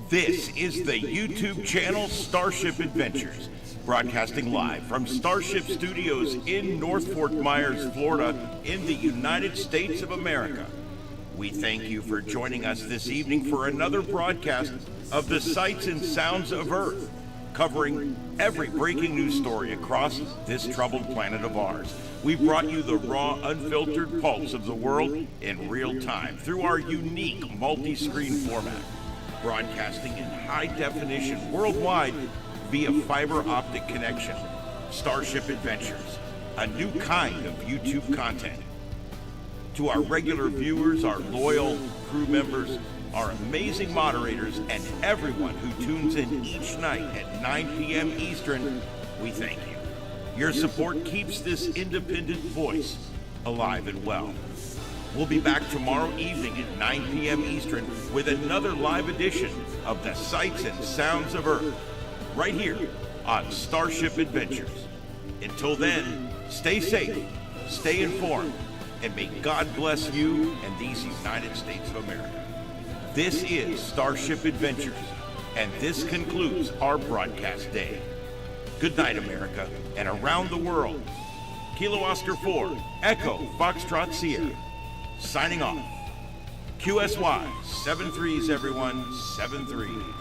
S2: This is the YouTube channel Starship Adventures, broadcasting live from Starship Studios in North Fort Myers, Florida, in the United States of America. We thank you for joining us this evening for another broadcast of the Sights and Sounds of Earth, covering every breaking news story across this troubled planet of ours. We've brought you the raw, unfiltered pulse of the world in real time through our unique multi-screen format, broadcasting in high definition worldwide via fiber optic connection. Starship Adventures, a new kind of YouTube content. To our regular viewers, our loyal crew members, our amazing moderators, and everyone who tunes in each night at 9 p.m. Eastern, we thank you. Your support keeps this independent voice alive and well. We'll be back tomorrow evening at 9 p.m. Eastern with another live edition of the Sights and Sounds of Earth, right here on Starship Adventures. Until then, stay safe, stay informed, and may God bless you and these United States of America. This is Starship Adventures, and this concludes our broadcast day. Good night, America, and around the world. Kilo Oscar 4, Echo Foxtrot Sierra, signing off. QSY, 7-3s, everyone, 7-3s.